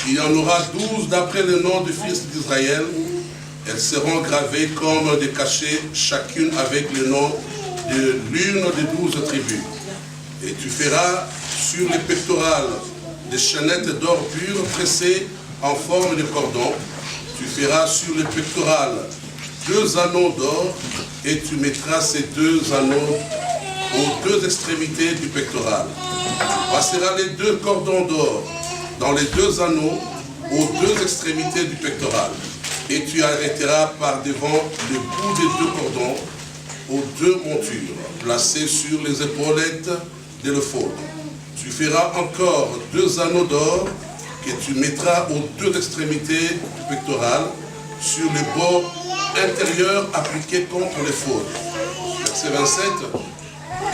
Il y en aura 12 d'après le nom du fils d'Israël. Elles seront gravées comme des cachets, chacune avec le nom de l'une des 12 tribus. Et tu feras sur les pectorales des chaînettes d'or pur tressées en forme de cordon. Tu feras sur les pectorales 2 anneaux d'or et tu mettras ces 2 anneaux aux 2 extrémités du pectoral. Tu passeras les 2 cordons d'or dans les 2 anneaux aux 2 extrémités du pectoral. Et tu arrêteras par devant le bout des 2 cordons aux 2 montures placées sur les épaulettes de l'éphod. Tu feras encore 2 anneaux d'or que tu mettras aux 2 extrémités du pectoral sur le bord intérieur appliqué contre l'éphod. Verset 27.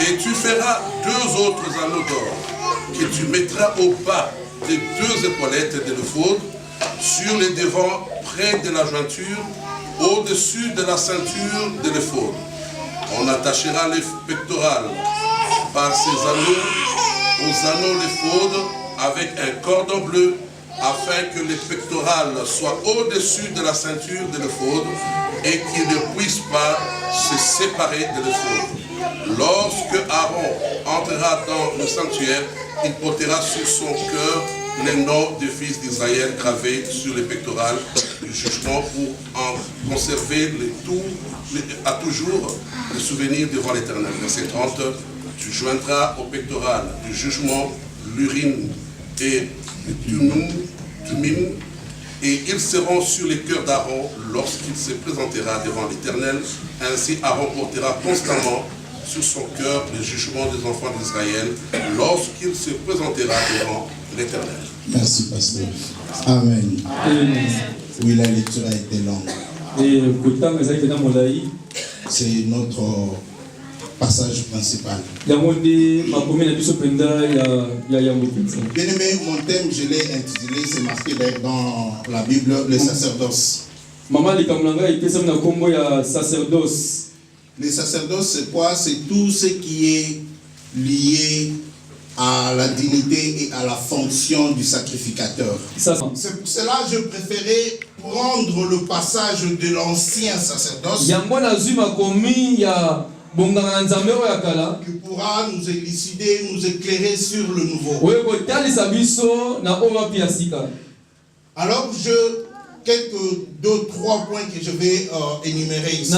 Et tu feras 2 autres anneaux d'or que tu mettras au bas des 2 épaulettes de l'éphod sur les devants près de la jointure, au-dessus de la ceinture de l'éphod. On attachera les pectorales par ces anneaux aux anneaux l'éphod avec un cordon bleu afin que les pectorales soient au-dessus de la ceinture de l'éphod et qu'ils ne puissent pas se séparer de l'éphod. Lorsque Aaron entrera dans le sanctuaire, il portera sur son cœur les noms des fils d'Israël gravés sur les pectorales du jugement pour en conserver à toujours le souvenir devant l'Éternel. Verset 30. Tu joindras au pectoral du jugement l'urine et le tumim, et ils seront sur les cœurs d'Aaron lorsqu'il se présentera devant l'Éternel. Ainsi Aaron portera constamment sur son cœur le jugement des enfants d'Israël lorsqu'il se présentera devant l'Éternel. Merci, pasteur. Amen. Oui, la lecture a été longue. C'est notre passage principal. Bien-aimé, mon thème, je l'ai intitulé, c'est marqué dans la Bible, le sacerdoce. Le sacerdoce, c'est quoi? C'est tout ce qui est lié à la dignité et à la fonction du sacrificateur. C'est pour cela que je préférais prendre le passage de l'ancien sacerdoce qui pourra nous élucider, nous éclairer sur le nouveau. Alors, quelques 2-3 points que je vais énumérer ici.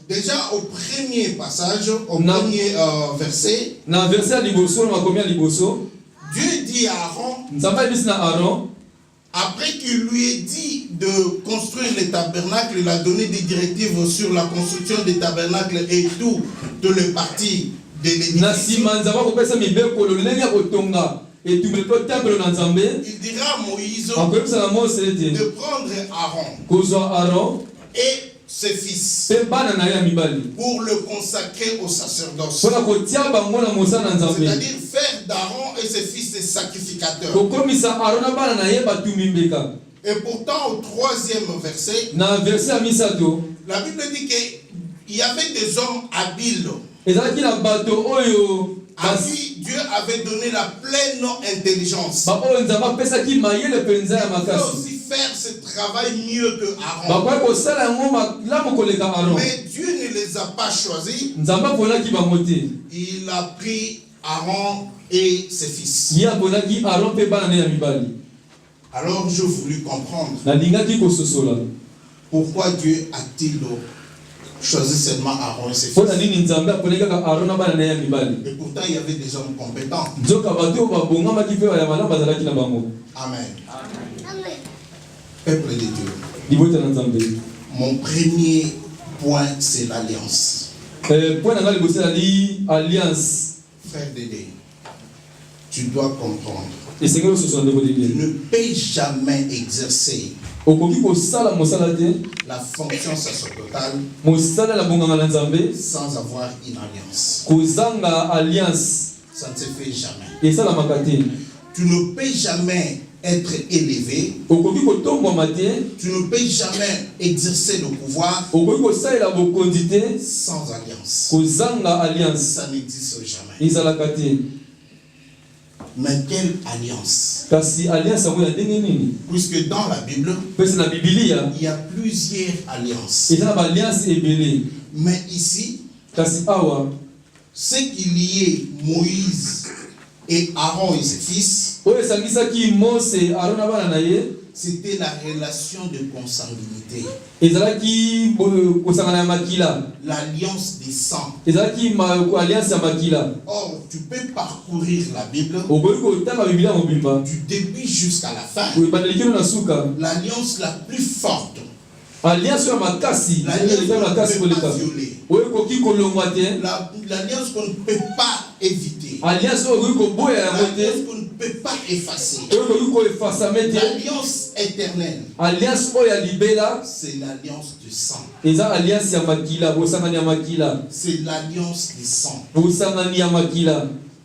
Déjà au premier passage, au premier verset, Dieu dit à Aaron, après qu'il lui ait dit de construire les tabernacles, il a donné des directives sur la construction des tabernacles et toutes les parties de l'édifice. Il dira à Moïse de prendre Aaron et ses fils pour le consacrer au sacerdoce. C'est-à-dire faire d'Aaron et ses fils des sacrificateurs. Et pourtant au troisième verset, la Bible dit qu'il y avait des hommes habiles. À qui Dieu avait donné la pleine intelligence. Il peut aussi faire ce travail mieux que Aaron. Mais Dieu ne les a pas choisis. Il a pris Aaron et ses fils. Alors je voulais comprendre pourquoi Dieu a-t-il choisi seulement Aaron et ses fils. Et pourtant il y avait des hommes compétents. Amen. Peuple de Dieu. Mon premier point, c'est l'alliance. Frère Dédé, tu dois comprendre. Tu ne peux jamais exercer la fonction sacerdotale sans avoir une alliance. Ça ne se fait jamais. Tu ne peux jamais être élevé. Tu ne peux jamais exercer le pouvoir sans alliance. Ça n'existe jamais. Mais quelle alliance? Puisque dans la Bible, il y a plusieurs alliances. Mais ici, ce qui liait Moïse et Aaron et ses fils, c'était la relation de consanguinité. L'alliance des sangs. Or, tu peux parcourir la Bible du début jusqu'à la fin. L'alliance la plus forte. L'alliance qu'on ne peut pas violer. L'alliance qu'on ne peut pas éviter. L'alliance qu'on ne peut pas effacer. L'alliance éternelle. C'est l'alliance du sang. C'est l'alliance du sang.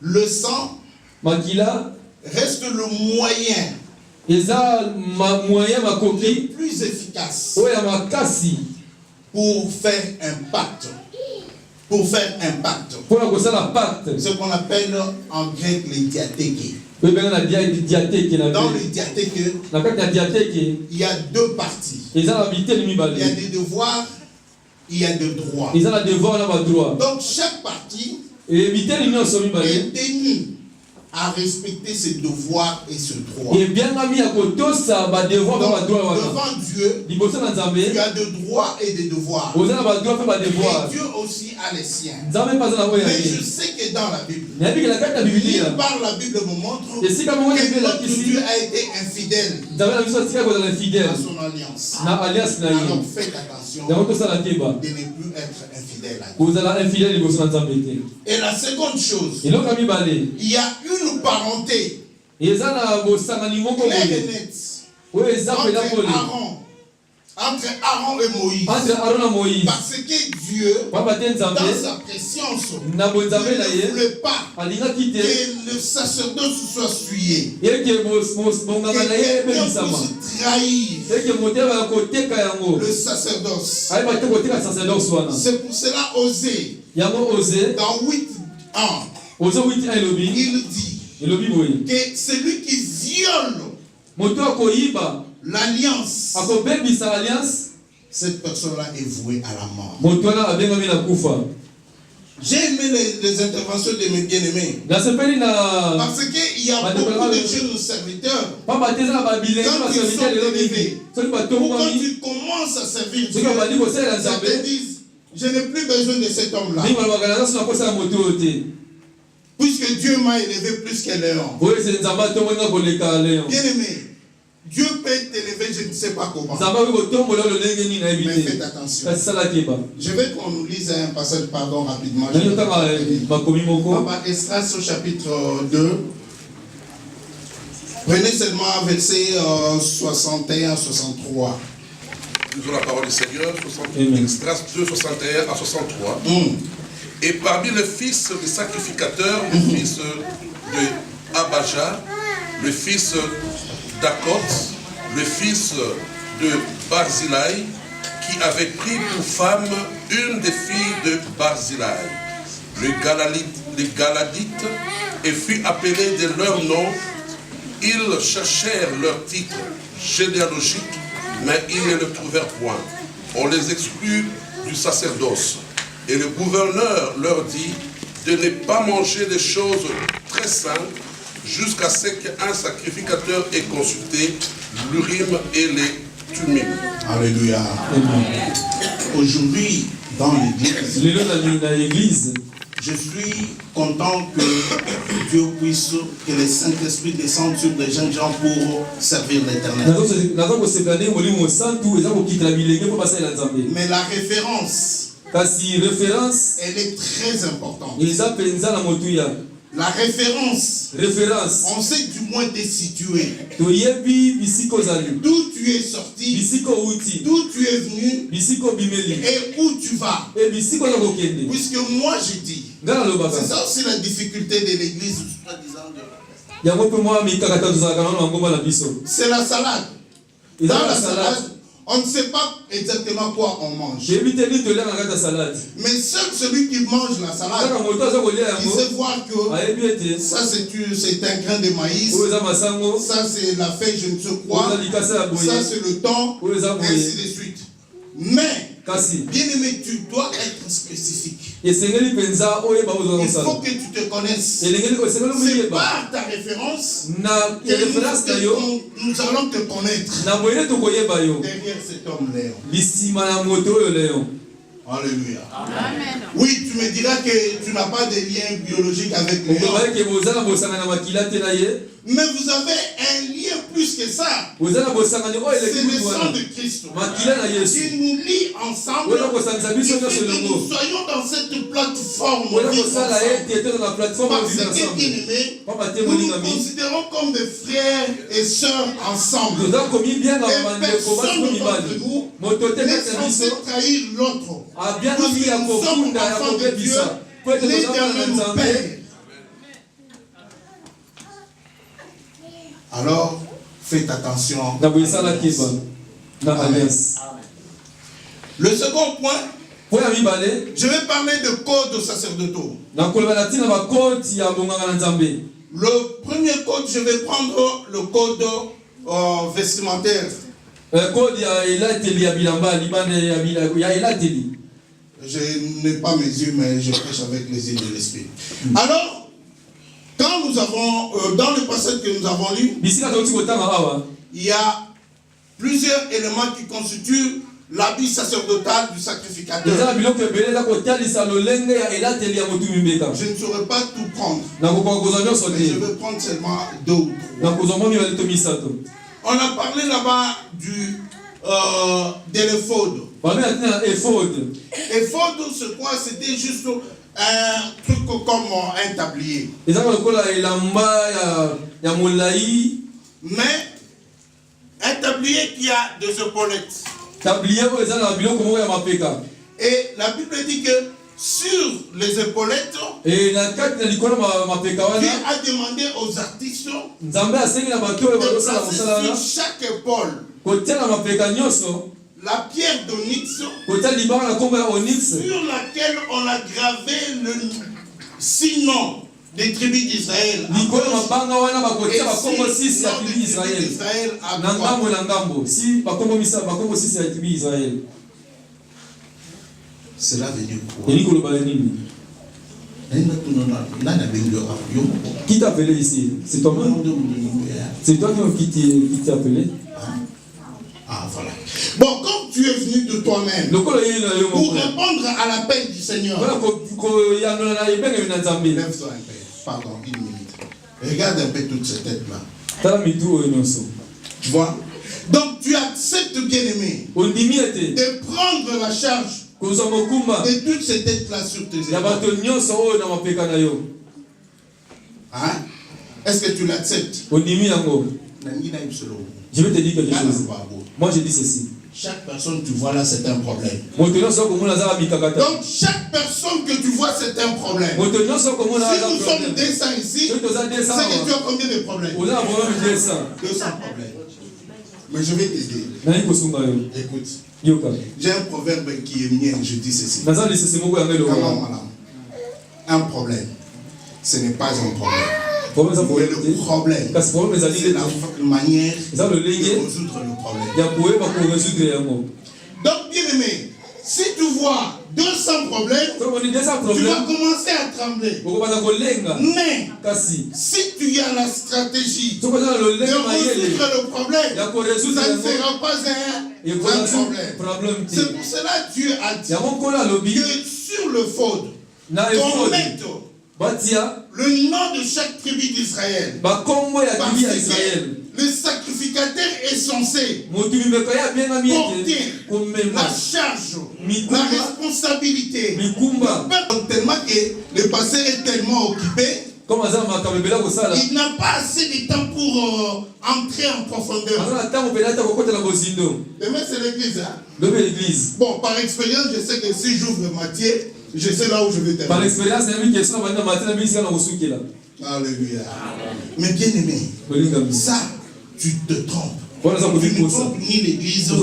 Le sang reste le moyen le plus efficace pour faire un pacte. Ce qu'on appelle en grec les diathèques. Dans le diathèque, il y a deux parties. Il y a des devoirs, il y a des droits. Donc chaque partie est tenue à respecter ses devoirs et ses droits. Donc, devant Dieu, tu as des droits et des devoirs. Et Dieu aussi a les siens. Mais je sais que dans la Bible, par la Bible me montre que notre Dieu a été infidèle à son alliance. Alors faites attention de ne plus être infidèle à Dieu. Et la seconde chose, il y a une parenté claire et nette entre Aaron et Moïse. Parce que Dieu, dans sa préscience, ne voulait pas que le sacerdoce soit souillé. Que quelqu'un puisse trahir le sacerdoce. C'est pour cela Osée, dans 8:1, il dit que celui qui viole l'alliance, cette personne-là est vouée à la mort. J'ai aimé les interventions de mes bien-aimés. Parce qu'il y a beaucoup de jeunes serviteurs. Quand ils sont élevés, ou quand tu commences à servir Dieu, ça te dit, je n'ai plus besoin de cet homme-là. Puisque Dieu m'a élevé plus que Léon. Bien-aimé, Dieu peut t'élever, je ne sais pas comment. Mais faites attention. Je vais qu'on nous lise un passage, rapidement. Papa Esdras au chapitre 2. Prenez seulement verset 61 à 63. Nous avons la parole du Seigneur, Esdras 2, 61 à 63. Et parmi les fils des sacrificateurs, le fils de Abijah, le fils d'Akot, le fils de Barzillai, qui avait pris pour femme une des filles de Barzillai, les Galadites, et fut appelé de leur nom. Ils cherchèrent leur titre généalogique, mais ils ne le trouvèrent point. On les exclut du sacerdoce. Et le gouverneur leur dit de ne pas manger des choses très saintes jusqu'à ce qu'un sacrificateur ait consulté l'Urim et les Thummim. Alléluia. Aujourd'hui, dans l'église, je suis content que Dieu puisse, que le Saint-Esprit descende sur les jeunes gens pour servir l'Éternel. Mais la référence, elle est très importante. La référence, on sait du moins t'es situé. D'où tu es sorti, d'où tu es venu et où tu vas. Puisque moi j'ai dit, c'est ça aussi la difficulté de l'église, c'est la salade. Dans la salade, On ne sait pas exactement quoi on mange. Mais seul celui qui mange la salade, il sait voir que ça c'est un grain de maïs, ça c'est la feuille je ne sais quoi, ça c'est le thon, et ainsi de suite. Mais, bien aimé, tu dois être spécifique. Il faut que tu te connaisses. C'est par ta référence que nous allons te connaître. Derrière cet homme Léon. Alléluia. Amen. Oui, tu me diras que tu n'as pas de lien biologique avec Léon. Mais vous avez un lien plus que ça. C'est le sang de Christ qui nous lie ensemble. Que nous soyons dans cette plateforme. Parce que, bien aimé, nous nous considérons comme des frères et sœurs ensemble. Et personne d'entre nous n'est censé trahir l'autre. Nous sommes enfants de Dieu, l'Éternel nous paye. Alors, faites attention. Le second point, je vais parler de code sacerdotaux. Le premier code, je vais prendre le code vestimentaire. Je n'ai pas mes yeux, mais je prêche avec les yeux de l'esprit. Alors, quand nous avons, dans le passage que nous avons lu, il y a plusieurs éléments qui constituent l'habit sacerdotal du sacrificateur. Je ne saurais pas tout prendre, mais je vais prendre seulement 2 ou 3. On a parlé là-bas de l'éphod. L'éphod, c'est quoi? C'était juste un truc comme un tablier. Mais un tablier qui a 2 épaulettes. Et la Bible dit que sur les épaulettes, Dieu a demandé aux artistes de placer sur chaque épaule la pierre d'onyx sur laquelle on a gravé le signe des tribus d'Israël. Cela veut dire quoi? Qui t'a appelé ici? C'est toi-même? C'est toi qui t'a appelé? Ah, voilà. Bon, comme tu es venu de toi-même pour répondre à l'appel du Seigneur, lève-toi un peu. Pardon, 1 minute. Regarde un peu toutes ces têtes-là. Tu vois? Donc tu acceptes, bien-aimé, de prendre la charge de toutes ces têtes-là sur tes épaules. Hein? Est-ce que tu l'acceptes? Je vais te dire quelque chose. Moi je dis ceci. Chaque personne que tu vois là, c'est un problème. Donc chaque personne que tu vois, c'est un problème. Si nous sommes 200 ici, c'est que tu as combien de problèmes? 200 problèmes. Mais je vais t'aider. Écoute, j'ai un proverbe qui est mien, je dis ceci. Un problème, ce n'est pas un problème. Mais le problème, c'est la manière de résoudre le problème. Donc, bien aimé, si tu vois 200 problèmes, tu vas commencer à trembler. Mais si tu as la stratégie de résoudre le problème, ça ne sera pas un problème. C'est pour cela que Dieu a dit que sur le faute, qu'on mette le nom de chaque tribu d'Israël. Parce que le sacrificateur est censé porter la charge, la responsabilité. Tellement que le pasteur est tellement occupé, il n'a pas assez de temps pour entrer en profondeur. Demain c'est l'église. Hein? Bon, par expérience, je sais que si j'ouvre Matthieu, je sais là où je vais terminer. Par l'expérience, Alléluia. Mais bien aimé, ça, tu te trompes. Tu ne trompes ni l'église, ni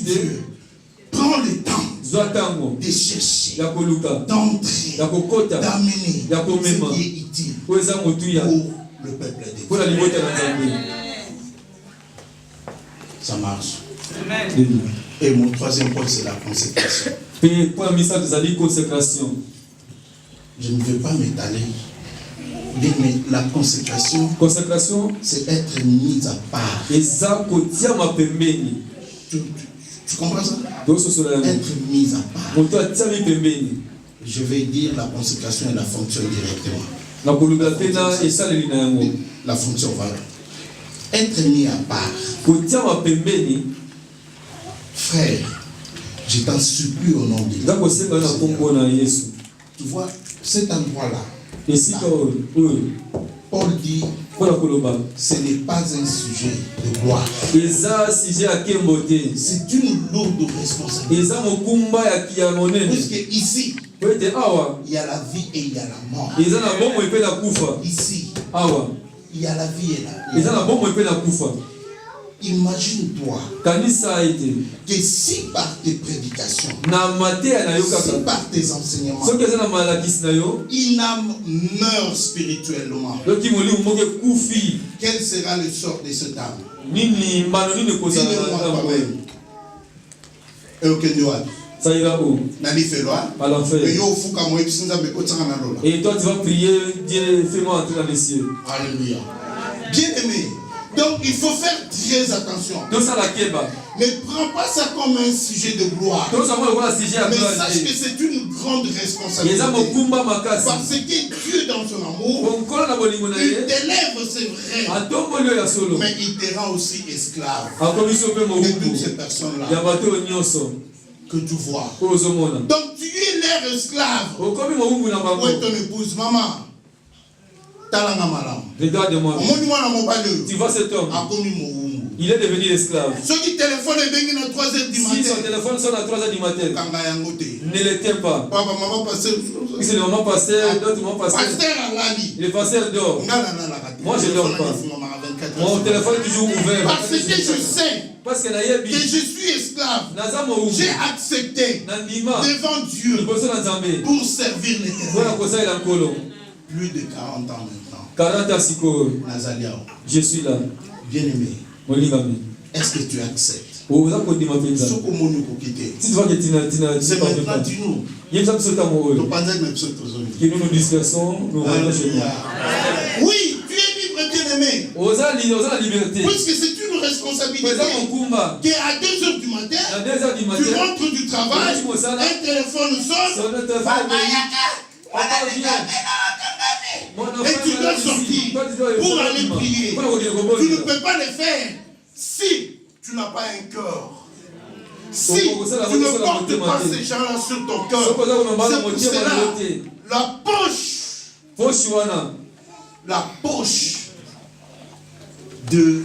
Dieu. Prends le temps de chercher, d'entrer, d'amener ce qui est utile pour le peuple de Dieu. Ça marche. Et mon troisième point, c'est la consécration. Je ne vais pas m'étaler. Mais la consécration, c'est être mis à part. Tu comprends ça? Être mis à part. Je vais dire la consécration et la fonction directement. La fonction, voilà. Être mis à part. Frère, je t'en supplie au nom de Dieu. Tu vois, cet endroit-là, Paul dit, ce n'est pas un sujet de gloire. C'est une lourde responsabilité. Puisque ici, il y a la vie et il y a la mort. Ici, il y a la vie et la mort. Imagine-toi que si par tes prédications, si par tes enseignements, une âme meurt spirituellement, quel sera le sort de cette âme? Dis-le-moi toi-même. Et au Kenya, et toi tu vas prier, Dieu, fais-moi entrer dans les cieux. Alléluia. Bien aimé. Donc il faut faire très attention. Ne prends pas ça comme un sujet de gloire. Mais sache que c'est une grande responsabilité. Parce que Dieu dans son amour, il t'élève, c'est vrai. Mais il te rend aussi esclave de toutes ces personnes-là que tu vois. Donc tu es leur esclave. Où est ton épouse, maman? Regarde-moi. Tu vois cet homme. Il est devenu esclave. Si son téléphone sonne à 3h du matin, ne l'éteins pas. Si le maman pasteur, l'autre maman pasteur. Le pasteur dort. Moi je ne dors pas. Mon téléphone est toujours ouvert. Parce que je sais que je suis esclave. J'ai accepté devant Dieu pour servir l'Éternel. Plus de 40 ans maintenant. 40 ans, je suis là. Bien aimé. Est-ce que tu acceptes? Si tu vois que tu n'as c'est maintenant dis-nous. Que nous nous dispersons, nous rentrons chez nous. Oui, tu es libre, bien aimé. La liberté. Puisque c'est une responsabilité. Qu'à 2h du matin, tu rentres du travail, un téléphone sonne. Et tu dois sortir pour aller prier. Tu ne peux pas le faire si tu n'as pas un cœur. Si tu ne portes pas ces gens-là sur ton cœur. C'est pour cela, la poche du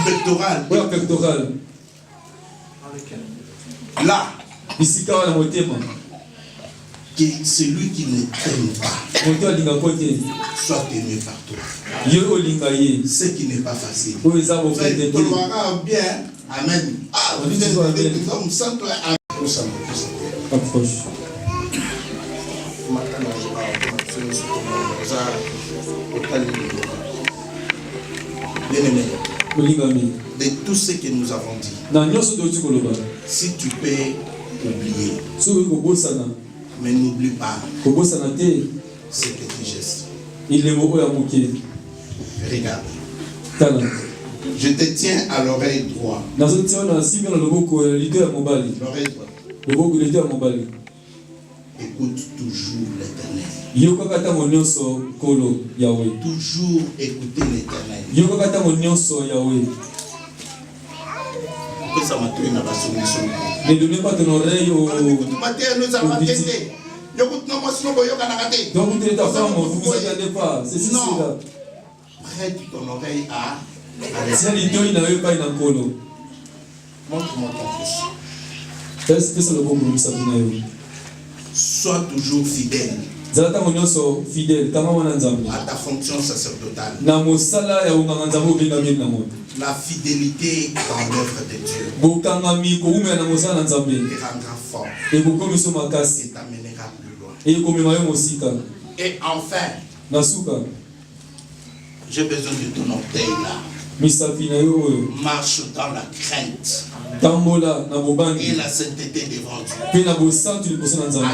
pectoral. Là, que celui qui ne t'aime pas soit aimé par toi. Ce qui n'est pas facile. Bien. Amen. Approche. Bien-aimé, de tout ce que nous avons dit, si tu peux oublier, mais n'oublie pas ce petit geste. Regarde. Je te tiens à l'oreille droite. L'oreille droite. Écoute toujours l'Éternel. Toujours écouter l'Éternel. Ne donnez pas ton oreille au donc tu ta femme, vous ne vous attendez pas. C'est cela. Prête ton oreille à montre-moi ton pouce. Sois toujours fidèle à ta fonction sacerdotale. la fidélité dans l'œuvre de Dieu te rendra fort et t'amènera plus loin. Et enfin, j'ai besoin de ton orteil là. Marche dans la crainte et la sainteté devant Dieu. À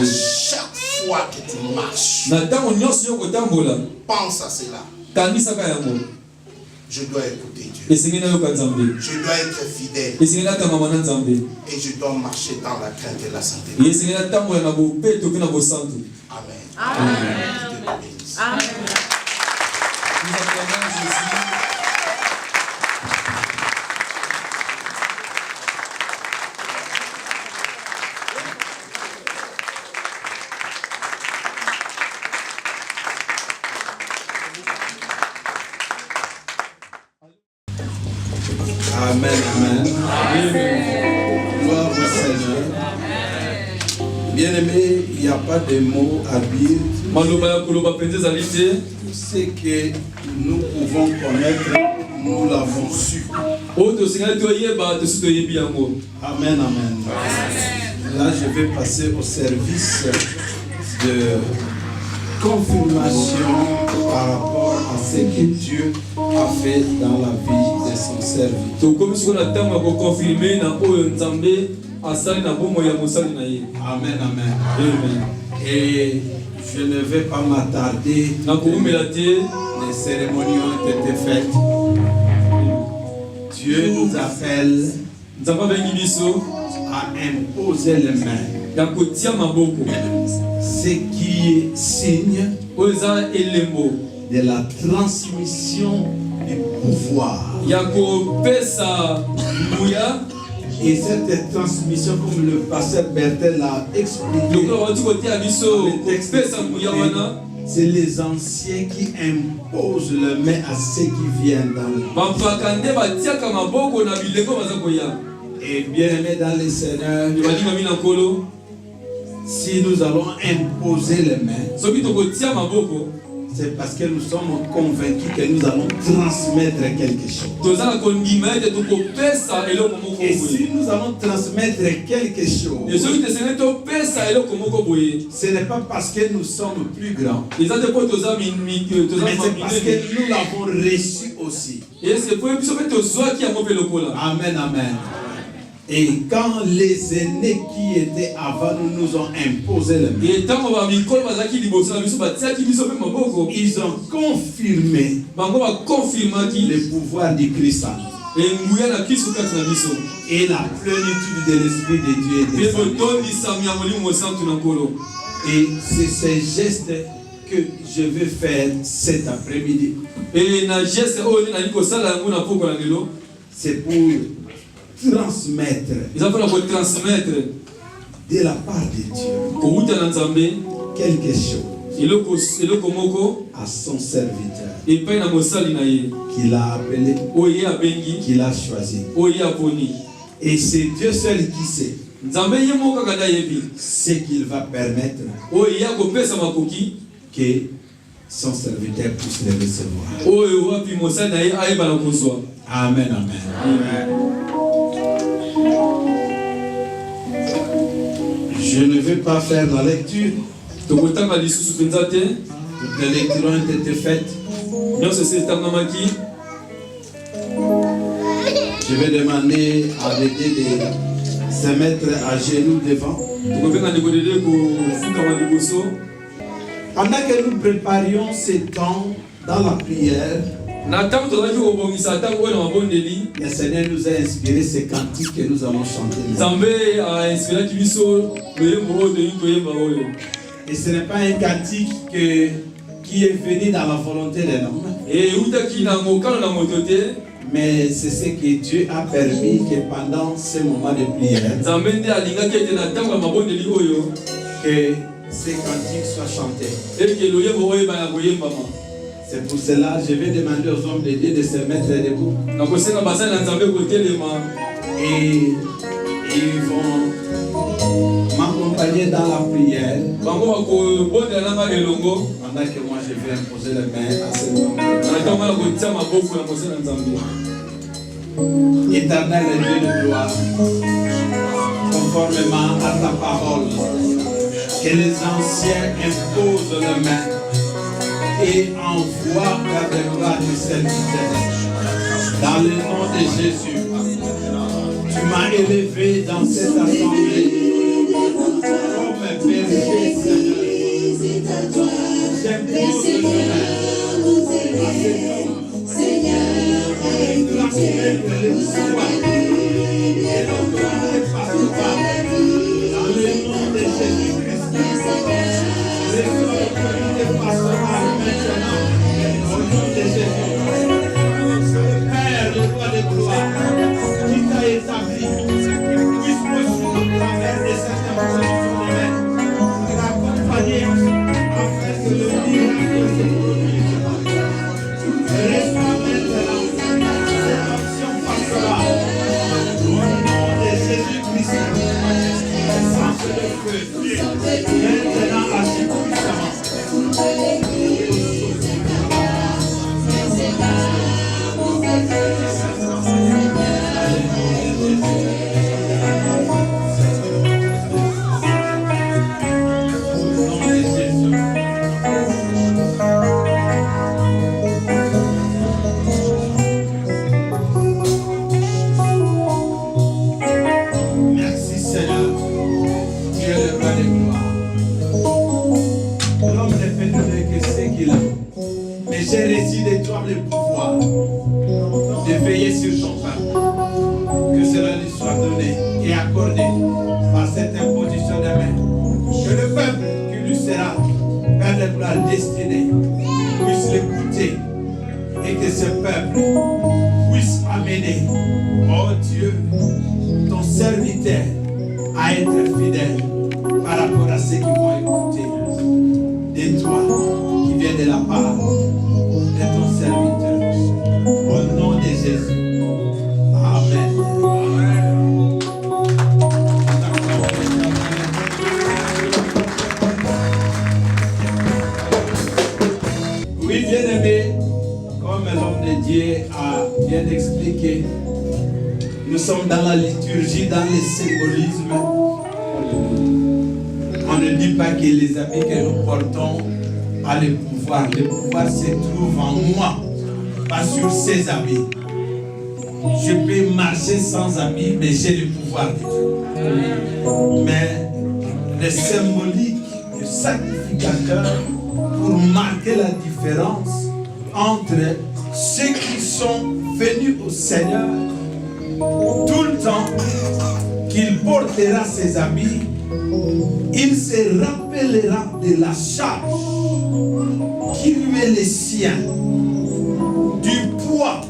chaque fois que tu marches, pense à cela. Je dois écouter Dieu. Je dois être fidèle. Et je dois marcher dans la crainte et la sainteté. Amen. Amen. Amen. Amen, amen. Gloire au Seigneur. Bien-aimé, il n'y a pas de mots à dire. Ce que nous pouvons connaître, nous l'avons su. Amen, amen. Là, je vais passer au service de confirmation par rapport à ce que Dieu a fait dans la vie de son serviteur. Amen, amen. Et je ne vais pas m'attarder. Les cérémonies ont été faites. Dieu nous appelle à imposer les mains. Ce qui est signe de la transmission du pouvoir. Et cette transmission, comme le pasteur Bertel l'a expliqué, c'est les anciens qui imposent les mains à ceux qui viennent dans le Et bien aimé dans les Seigneurs, si nous allons imposer les mains, c'est parce que nous sommes convaincus que nous allons transmettre quelque chose. Et si nous allons transmettre quelque chose, ce n'est pas parce que nous sommes plus grands, mais c'est parce que nous l'avons reçu aussi. Amen, amen. Et quand les aînés qui étaient avant nous ont imposé le mains, ils ont confirmé le pouvoir du Christ en nous. Et la plénitude de l'Esprit de Dieu est descendue. Et c'est ce geste que je vais faire cet après-midi. C'est pour transmettre de la part de Dieu quelque chose à son serviteur qu'il a appelé, qu'il a choisi. Et c'est Dieu seul qui sait ce qu'il va permettre que son serviteur puisse le recevoir. Amen, amen. Je ne vais pas faire la lecture. Toutes les lectures ont été faites. Je vais demander à l'aider de se mettre à genoux devant. Pendant que nous préparions ce temps dans la prière, le Seigneur nous a inspiré ces cantiques que nous allons chanter. Et ce n'est pas un cantique qui est venu dans la volonté de l'homme, mais c'est ce que Dieu a permis que pendant ce moment de prière, que ces cantiques soient chantés. C'est pour cela que je vais demander aux hommes de Dieu de se mettre debout. Et ils vont m'accompagner dans la prière. Pendant que moi je vais imposer les mains à ce moment. Éternel et Dieu de gloire, conformément à ta parole, que les anciens imposent leurs mains et envoient vers les bras du serviteur. Dans le nom de Jésus, tu m'as élevé dans cette assemblée comme berger, Seigneur. J'impose le mains à cet homme. Transmettre le pouvoir et l'autorité pastorale dans le nom de Jésus-Christ. L'autorité pastorale maintenant au nom de Jésus. Père, le roi de gloire, qui t'a établi, puisse poursuivre au travers de cette position de main, t'accompagner afin que le miracle se produise. Reçois maintenant cette action pastorale au nom de Jésus-Christ. Sans le feu, maintenant agis puissamment. Merci Seigneur, Dieu le Père de gloire. L'homme ne peut donner que ce qu'il a. Mais j'ai reçu de toi le pouvoir de veiller sur ton peuple. Que cela lui soit donné et accordé par cette imposition de main. Que le peuple qui lui sera, Père de gloire, destiné, puisse l'écouter. Et que ce peuple puisse amener, oh Dieu, ton serviteur à être fidèle par rapport à ceux qui vont écouter de toi qui vient de la part de ton serviteur. Au nom de Jésus. Amen. Oui, bien-aimé, comme l'homme de Dieu a bien expliqué, nous sommes dans la liturgie, dans le symbolisme. On ne dit pas que les habits que nous portons a le pouvoir. Le pouvoir se trouve en moi, pas sur ces habits. Je peux marcher sans habits, mais j'ai le pouvoir de Dieu. Mais le symbolique du sacrificateur pour marquer la différence entre ceux qui sont venus au Seigneur tout le temps qu'il portera ses habits, il se rappellera de la charge qui lui est le sien, du poids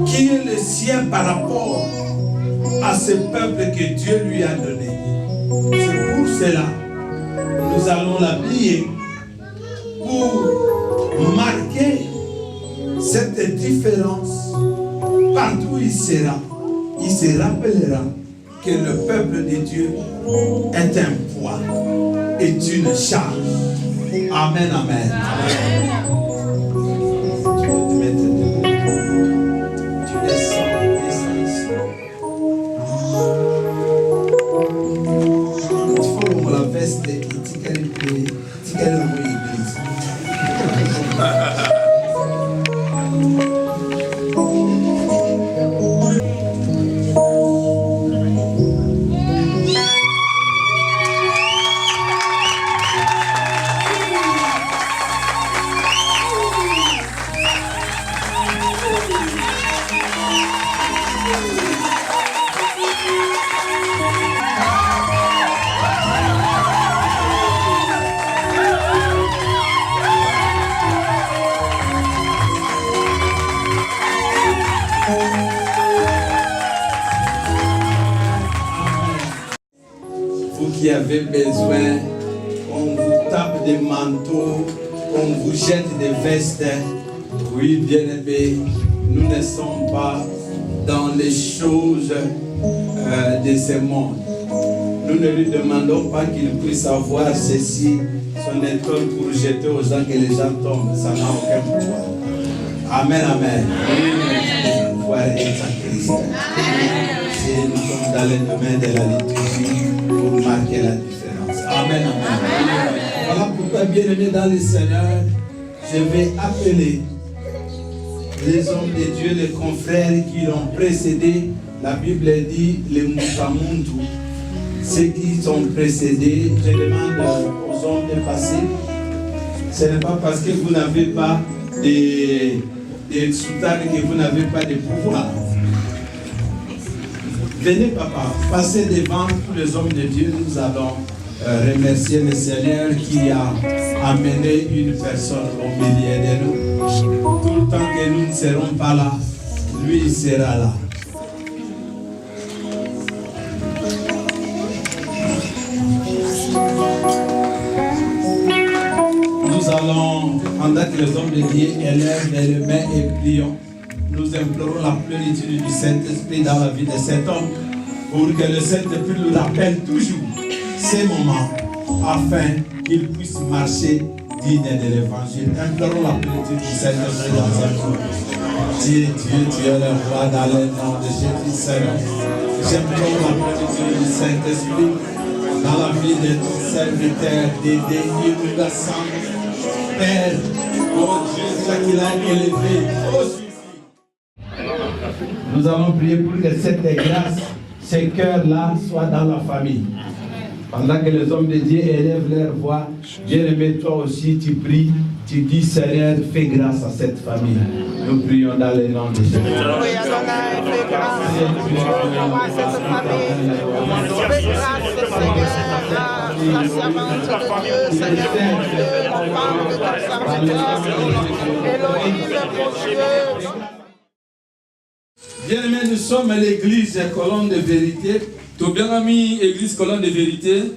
qui est le sien par rapport à ce peuple que Dieu lui a donné. C'est pour cela que nous allons l'habiller pour marquer cette différence. Partout où il sera, il se rappellera que le peuple de Dieu est un poids, est une charge. Amen, amen. Amen. Tu peux te mettre debout. Tu descends ici. Tu faut la veste et tu peux l'église. Qui avez besoin, on vous tape des manteaux, on vous jette des vestes. Oui, bien-aimés, nous ne sommes pas dans les choses de ce monde. Nous ne lui demandons pas qu'il puisse avoir ceci, son étoile pour jeter aux gens que les gens tombent. Ça n'a aucun pouvoir. Amen, amen. victoire est en Christ. Et nous sommes dans les domaines de la liturgie pour marquer la différence. Amen, amen. Voilà pourquoi, bien-aimés dans le Seigneur, je vais appeler les hommes de Dieu, les confrères qui l'ont précédé. La Bible dit les Mukamuntu. Ceux qui sont précédés, je demande aux hommes de passer. Ce n'est pas parce que vous n'avez pas de soutane que vous n'avez pas de pouvoir. Venez, papa, passez devant tous les hommes de Dieu. Nous allons remercier le Seigneur qui a amené une personne au milieu de nous. Tout le temps que nous ne serons pas là, lui il sera là. Nous allons, pendant que les hommes de Dieu élèvent les mains et prions, nous implorons la plénitude du Saint-Esprit dans la vie de cet homme pour que le Saint-Esprit nous rappelle toujours ces moments afin qu'il puisse marcher digne de l'évangile. Implorons la plénitude du Saint-Esprit dans sa vie. Dieu, tu es le roi dans le nom de Jésus, Seigneur. J'implore la plénitude du Saint-Esprit dans la vie de ton serviteur, d'aider Innocent. Père, oh Dieu, toi qui l'as élevé, oh nous allons prier pour que cette grâce, ces cœurs-là soient dans la famille. Pendant que les hommes de Dieu élèvent leur voix, bien-aimé, toi aussi tu pries, tu dis Seigneur, fais grâce à cette famille. Nous prions dans le nom de Jésus. Fais grâce à cette famille. Fais grâce, Seigneur, à la servante de Dieu, Seigneur, on parle de ta serviteur, Elohim, mon Dieu. Bien-aimés, nous sommes à l'église Colonne de Vérité. Tout bien ami, église Colonne de Vérité.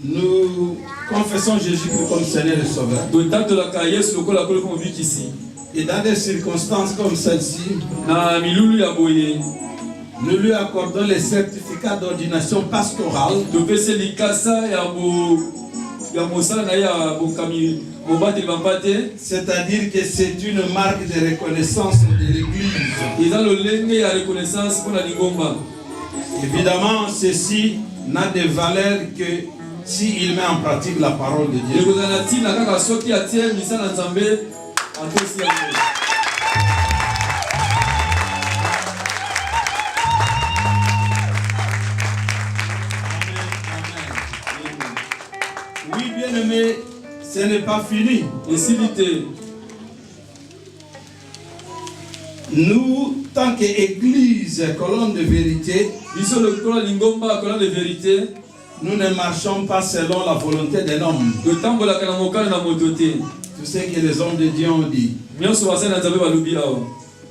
Nous confessons Jésus-Christ comme Seigneur et Sauveur. Et dans des circonstances comme celle-ci, nous lui accordons les certificats d'ordination pastorale. C'est-à-dire que c'est une marque de reconnaissance de l'Église. Évidemment, ceci n'a de valeur que s'il met en pratique la parole de Dieu. Oui, bien-aimé, ce n'est pas fini. Nous, tant qu'Église Colonne de Vérité, nous ne marchons pas selon la volonté de l'homme. Tout ce que les hommes de Dieu ont dit.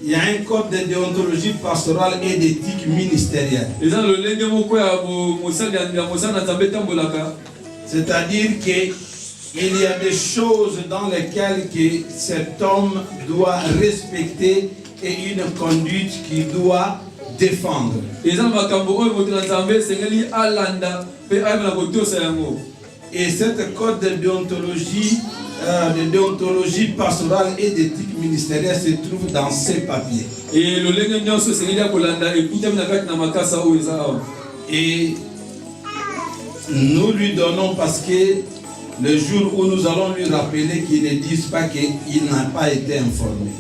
Il y a un code de déontologie pastorale et d'éthique ministérielle. C'est-à-dire qu'il y a des choses dans lesquelles que cet homme doit respecter et une conduite qu'il doit défendre. Et cette code de déontologie pastorale et d'éthique ministérielle se trouve dans ces papiers. Et nous lui donnons parce que le jour où nous allons lui rappeler qu'il ne dise pas qu'il n'a pas été informé.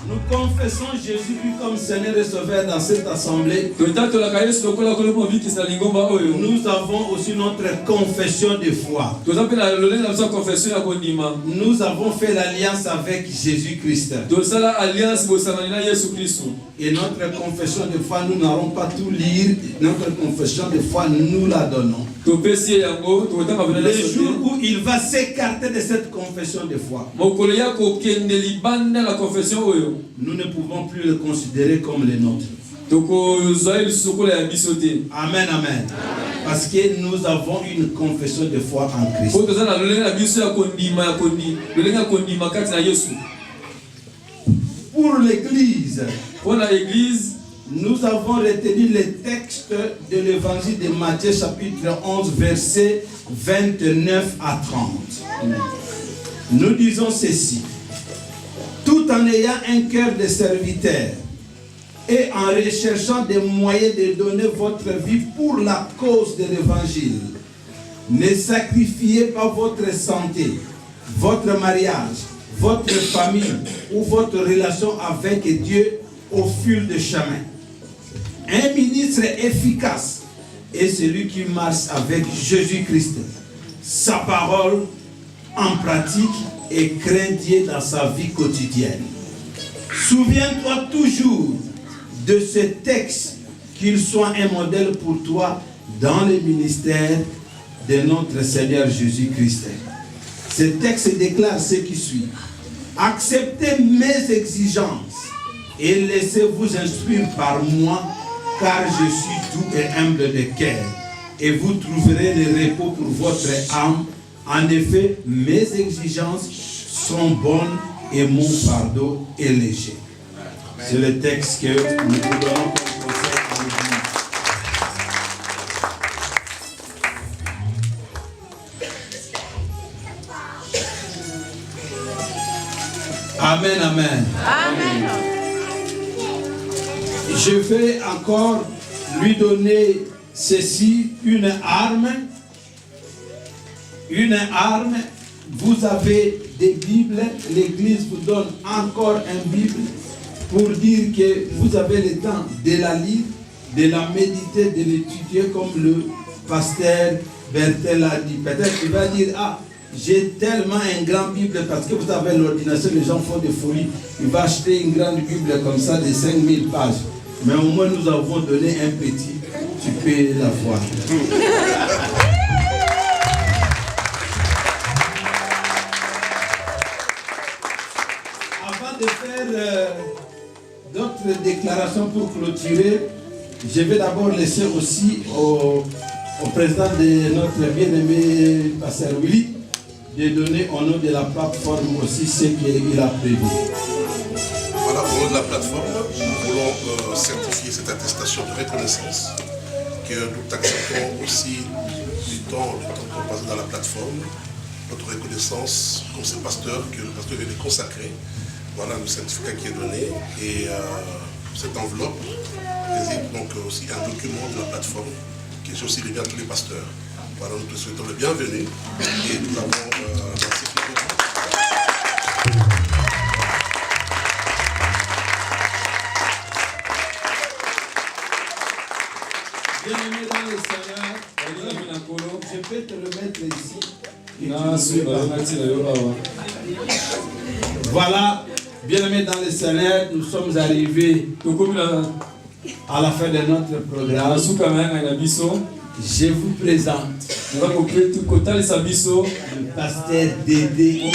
Nous confessons Jésus-Christ comme Seigneur et Sauveur dans cette assemblée. Nous avons aussi notre confession de foi. Nous avons fait l'alliance avec Jésus-Christ. Et notre confession de foi, nous n'allons pas tout lire. Notre confession de foi, nous la donnons. Le jour où il va s'écarter de cette confession de foi, nous ne pouvons plus le considérer comme les nôtres. Amen, amen. Parce que nous avons une confession de foi en Christ. Pour l'Église, nous avons retenu les textes de l'évangile de Matthieu chapitre 11 versets 29 à 30. Nous disons ceci: tout en ayant un cœur de serviteur et en recherchant des moyens de donner votre vie pour la cause de l'évangile, ne sacrifiez pas votre santé, votre mariage, votre famille ou votre relation avec Dieu au fil de chemin. Un ministre efficace est celui qui marche avec Jésus-Christ, sa parole en pratique et craint Dieu dans sa vie quotidienne. Souviens-toi toujours de ce texte, qu'il soit un modèle pour toi dans le ministère de notre Seigneur Jésus-Christ. Ce texte déclare ce qui suit: acceptez mes exigences et laissez-vous instruire par moi, car je suis doux et humble de cœur, et vous trouverez le repos pour votre âme. En effet, mes exigences sont bonnes et mon fardeau est léger. C'est le texte que nous vous donnons comme conseil à l'Église. Amen, amen. Amen. Je vais encore lui donner ceci, une arme. Une arme. Vous avez des Bibles. L'Église vous donne encore une Bible pour dire que vous avez le temps de la lire, de la méditer, de l'étudier comme le pasteur Bertel a dit. Peut-être qu'il va dire: ah, j'ai tellement une grande Bible, parce que vous avez l'ordination, les gens font des folies. Il va acheter une grande Bible comme ça de 5000 pages. Mais au moins nous avons donné un petit, tu peux la voir. Avant de faire d'autres déclarations pour clôturer, je vais d'abord laisser aussi au président de notre bien-aimé pasteur Willy de donner au nom de la plateforme aussi ce qu'il a prévu. Voilà, au nom de la plateforme, nous voulons certifier cette attestation de reconnaissance que nous acceptons aussi du temps qu'on passe dans la plateforme, notre reconnaissance comme ce pasteur, que le pasteur vient de consacrer. Voilà le certificat qui est donné, et cette enveloppe désigne donc aussi un document de la plateforme qui est aussi lié à tous les pasteurs. Voilà, nous te souhaitons le bienvenu et nous avons merci beaucoup. Bien-aimé dans le Seigneur, je peux te le mettre ici. Voilà, bien-aimés dans le Seigneur, nous sommes arrivés à la fin de notre programme. Je vous présente le pasteur Dédé.